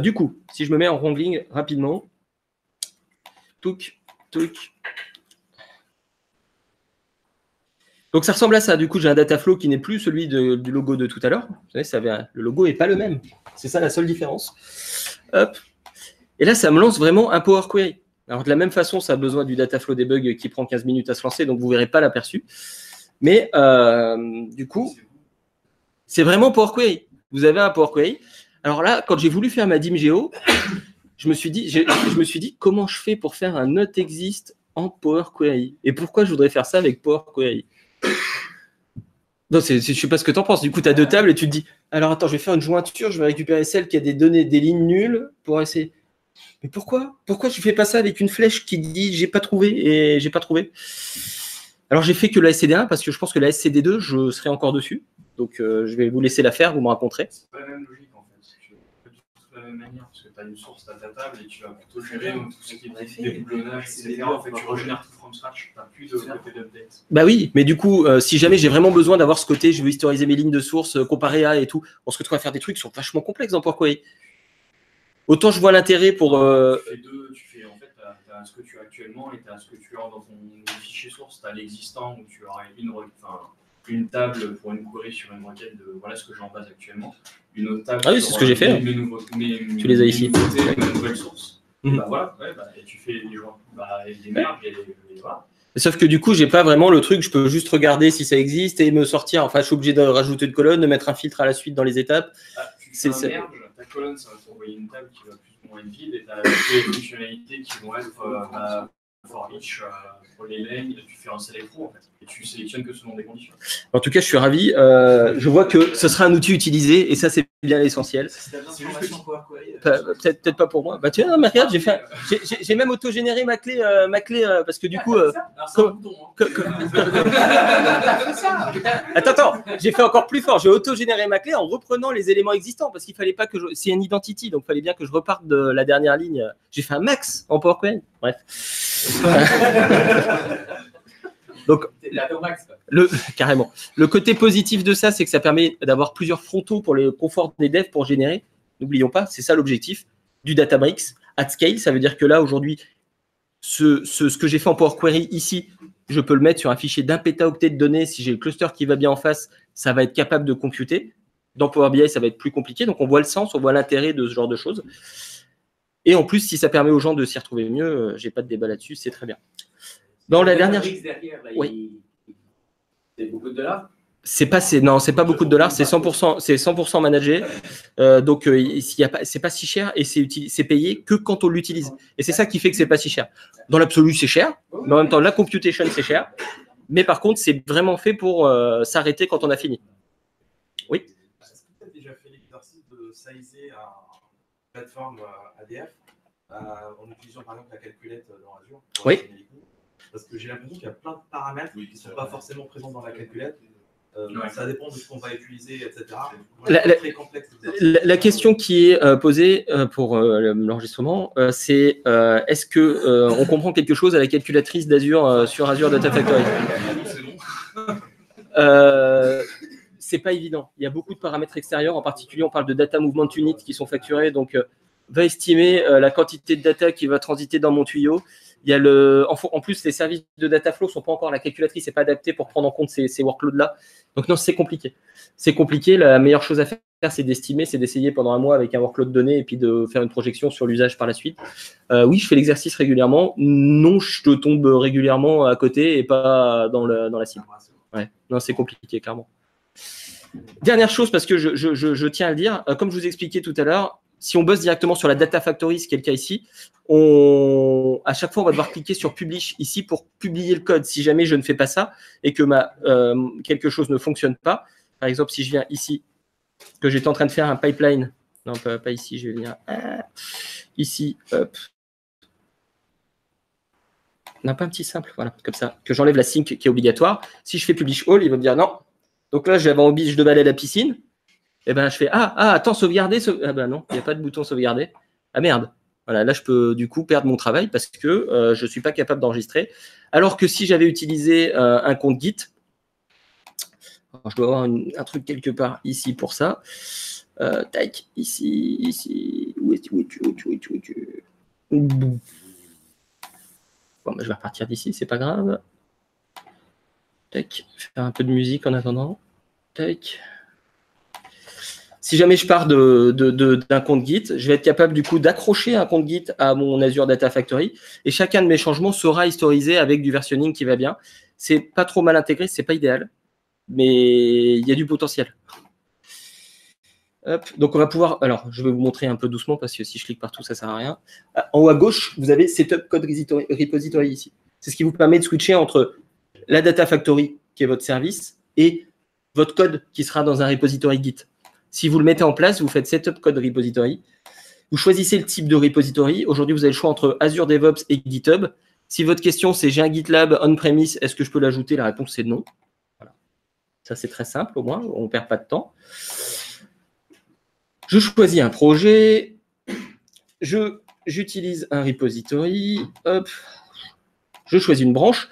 Du coup, si je me mets en Wrangling rapidement, touc. Donc ça ressemble à ça. Du coup, j'ai un Dataflow qui n'est plus celui du logo de tout à l'heure. Vous savez, le logo n'est pas le même. C'est ça la seule différence. Hop. Et là, ça me lance vraiment un Power Query. Alors de la même façon, ça a besoin du Dataflow debug qui prend 15 minutes à se lancer, donc vous ne verrez pas l'aperçu. Mais du coup, c'est vraiment Power Query. Vous avez un Power Query. Alors là, quand j'ai voulu faire ma DIM Geo, je me suis dit comment je fais pour faire un not exist en Power Query et pourquoi je voudrais faire ça avec Power Query. Non, je ne sais pas ce que tu en penses. Du coup, tu as deux tables et tu te dis alors attends, je vais faire une jointure, je vais récupérer celle qui a des données, des lignes nulles pour essayer. Mais pourquoi je ne fais pas ça avec une flèche qui dit j'ai pas trouvé et j'ai pas trouvé? Alors j'ai fait que la SCD1 parce que je pense que la SCD2, je serai encore dessus. Donc je vais vous laisser la faire, vous me raconterez. C'est pas la même logique en fait. Tu fais tout de la même manière parce que tu as une source, tu as ta table et tu vas plutôt gérer tout ce qui est déboulonnage, etc. En fait, tu régénères tout from scratch, tu n'as plus de côté d'update. Bah oui, mais du coup, si jamais j'ai vraiment besoin d'avoir ce côté, je veux historiser mes lignes de source, comparer à et tout, on se retrouve à faire des trucs qui sont vachement complexes dans Power Query. Autant je vois l'intérêt pour. Tu fais en fait, tu as ce que tu as actuellement et tu as ce que tu as dans ton fichier source. Tu as l'existant où tu auras une table pour une query sur une requête de voilà ce que j'ai en base actuellement. Une autre table. Ah oui, c'est ce que j'ai fait. Tu les as ici. Une nouvelle source. Bah voilà, et tu fais les merges et voilà. Sauf que du coup, j'ai pas vraiment le truc, je peux juste regarder si ça existe et me sortir. Enfin, je suis obligé de rajouter une colonne, de mettre un filtre à la suite dans les étapes. Tu fais un merge, ta colonne, ça va t'envoyer une table qui va plus ou moins être vide et tu as les fonctionnalités qui vont être for each, pour les lanes, tu fais un select row en fait. Et tu sélectionnes que selon des conditions. En tout cas, je suis ravi. Je vois que ce sera un outil utilisé et ça, c'est bien l'essentiel. Peut-être pas pour moi. Bah tiens, mais regarde, j'ai même auto-généré ma clé parce que du coup. Attends, j'ai fait encore plus fort. J'ai auto-généré ma clé en reprenant les éléments existants parce qu'il fallait pas que c'est une identity, donc il fallait bien que je reparte de la dernière ligne. J'ai fait un max en Power Query. Bref. Donc, carrément. Le côté positif de ça, c'est que ça permet d'avoir plusieurs frontaux pour le confort des devs pour générer. N'oublions pas, c'est ça l'objectif du Databricks at scale. Ça veut dire que là, aujourd'hui, ce que j'ai fait en Power Query ici, je peux le mettre sur un fichier d'un pétaoctet de données. Si j'ai le cluster qui va bien en face, ça va être capable de computer. Dans Power BI, ça va être plus compliqué. Donc, on voit le sens, on voit l'intérêt de ce genre de choses. Et en plus, si ça permet aux gens de s'y retrouver mieux, j'ai pas de débat là-dessus, c'est très bien. Dans la dernière. Derrière, là, oui. C'est beaucoup de dollars. C'est pas beaucoup de dollars, c'est 100% managé. Donc, c'est pas si cher et c'est payé que quand on l'utilise. Et c'est ça qui fait que c'est pas si cher. Dans l'absolu, c'est cher, mais en même temps, la computation, c'est cher. Mais par contre, c'est vraiment fait pour s'arrêter quand on a fini. Oui. Est-ce que tu as déjà fait l'exercice de sizer une plateforme ADF en utilisant par exemple la calculette dans Azure? Oui. Parce que j'ai l'impression qu'il y a plein de paramètres qui ne sont pas forcément présents dans la calculette. Ça dépend de ce qu'on va utiliser, etc. Très complexe. La question qui est posée pour l'enregistrement, c'est est-ce qu'on comprend quelque chose à la calculatrice d'Azure sur Azure Data Factory? C'est pas évident. Il y a beaucoup de paramètres extérieurs. En particulier, on parle de data movement unit qui sont facturés. Donc, va estimer la quantité de data qui va transiter dans mon tuyau. Il y a en plus, les services de Dataflow ne sont pas encore, la calculatrice n'est pas adaptée pour prendre en compte ces workloads-là. Donc non, c'est compliqué. C'est compliqué. La meilleure chose à faire, c'est d'estimer, c'est d'essayer pendant un mois avec un workload donné et puis de faire une projection sur l'usage par la suite. Oui, je fais l'exercice régulièrement. Non, je tombe régulièrement à côté et pas dans la cible. Ouais. Non, c'est compliqué, clairement. Dernière chose, parce que je tiens à le dire, comme je vous expliquais tout à l'heure, si on bosse directement sur la Data Factory, ce qui est le cas ici, à chaque fois, on va devoir cliquer sur Publish ici pour publier le code. Si jamais je ne fais pas ça et que quelque chose ne fonctionne pas, par exemple, si je viens ici, que j'étais en train de faire un pipeline, non, pas ici, je vais venir ici, hop. Non, pas un petit simple, voilà, comme ça, que j'enlève la sync qui est obligatoire. Si je fais Publish All, il va me dire non. Donc là, j'avais envie, je devais aller à la piscine. Et ben je fais attends, sauvegarder. Ah ben non, il n'y a pas de bouton sauvegarder. Ah merde. Voilà, là je peux du coup perdre mon travail parce que je ne suis pas capable d'enregistrer. Alors que si j'avais utilisé un compte Git, alors, je dois avoir un truc quelque part ici pour ça. Tac, ici. Où es-tu? Bon, ben, je vais repartir d'ici, c'est pas grave. Tac, faire un peu de musique en attendant. Tac. Si jamais je pars d'un compte Git, je vais être capable du coup d'accrocher un compte Git à mon Azure Data Factory et chacun de mes changements sera historisé avec du versionning qui va bien. C'est pas trop mal intégré, c'est pas idéal, mais il y a du potentiel. Hop, donc on va pouvoir, alors je vais vous montrer un peu doucement parce que si je clique partout ça sert à rien. En haut à gauche vous avez Setup Code Repository ici. C'est ce qui vous permet de switcher entre la Data Factory qui est votre service et votre code qui sera dans un repository Git. Si vous le mettez en place, vous faites Setup Code Repository. Vous choisissez le type de repository. Aujourd'hui vous avez le choix entre Azure DevOps et GitHub. Si votre question c'est j'ai un GitLab on-premise, est-ce que je peux l'ajouter? La réponse c'est non. Voilà. Ça c'est très simple au moins, on ne perd pas de temps. Je choisis un projet, j'utilise un repository, hop, je choisis une branche.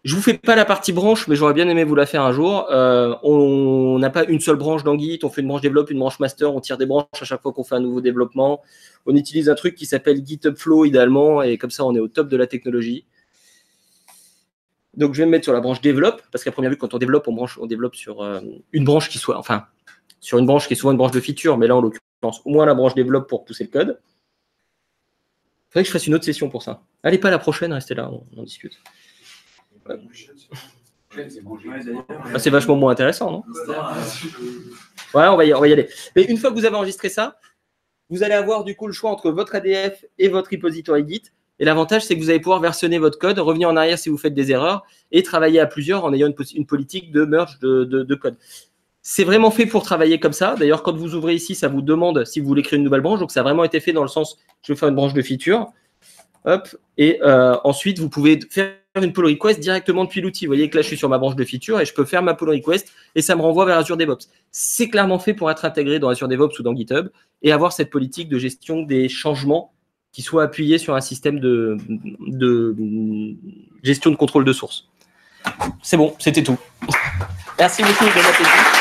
Je ne vous fais pas la partie branche, mais j'aurais bien aimé vous la faire un jour. On n'a pas une seule branche dans Git, on fait une branche développe, une branche master, on tire des branches à chaque fois qu'on fait un nouveau développement. On utilise un truc qui s'appelle GitHub Flow idéalement, et comme ça on est au top de la technologie. Donc je vais me mettre sur la branche développe, parce qu'à première vue, quand on développe, on développe sur une branche qui soit, enfin, sur une branche qui est souvent une branche de feature, mais là, en l'occurrence, au moins la branche développe pour pousser le code. Il faudrait que je fasse une autre session pour ça. Allez, pas la prochaine, restez là, on discute. Ouais. Ah, c'est vachement moins intéressant, non? Ouais, on va y aller. Mais une fois que vous avez enregistré ça, vous allez avoir du coup le choix entre votre ADF et votre repository Git. Et l'avantage, c'est que vous allez pouvoir versionner votre code, revenir en arrière si vous faites des erreurs et travailler à plusieurs en ayant une politique de merge de code. C'est vraiment fait pour travailler comme ça. D'ailleurs, quand vous ouvrez ici, ça vous demande si vous voulez créer une nouvelle branche. Donc, ça a vraiment été fait dans le sens, je vais faire une branche de feature. Hop, et ensuite, vous pouvez faire une pull request directement depuis l'outil. Vous voyez que là, je suis sur ma branche de feature et je peux faire ma pull request et ça me renvoie vers Azure DevOps. C'est clairement fait pour être intégré dans Azure DevOps ou dans GitHub et avoir cette politique de gestion des changements qui soit appuyée sur un système de gestion de contrôle de source. C'est bon, c'était tout. Merci beaucoup, bon appétit.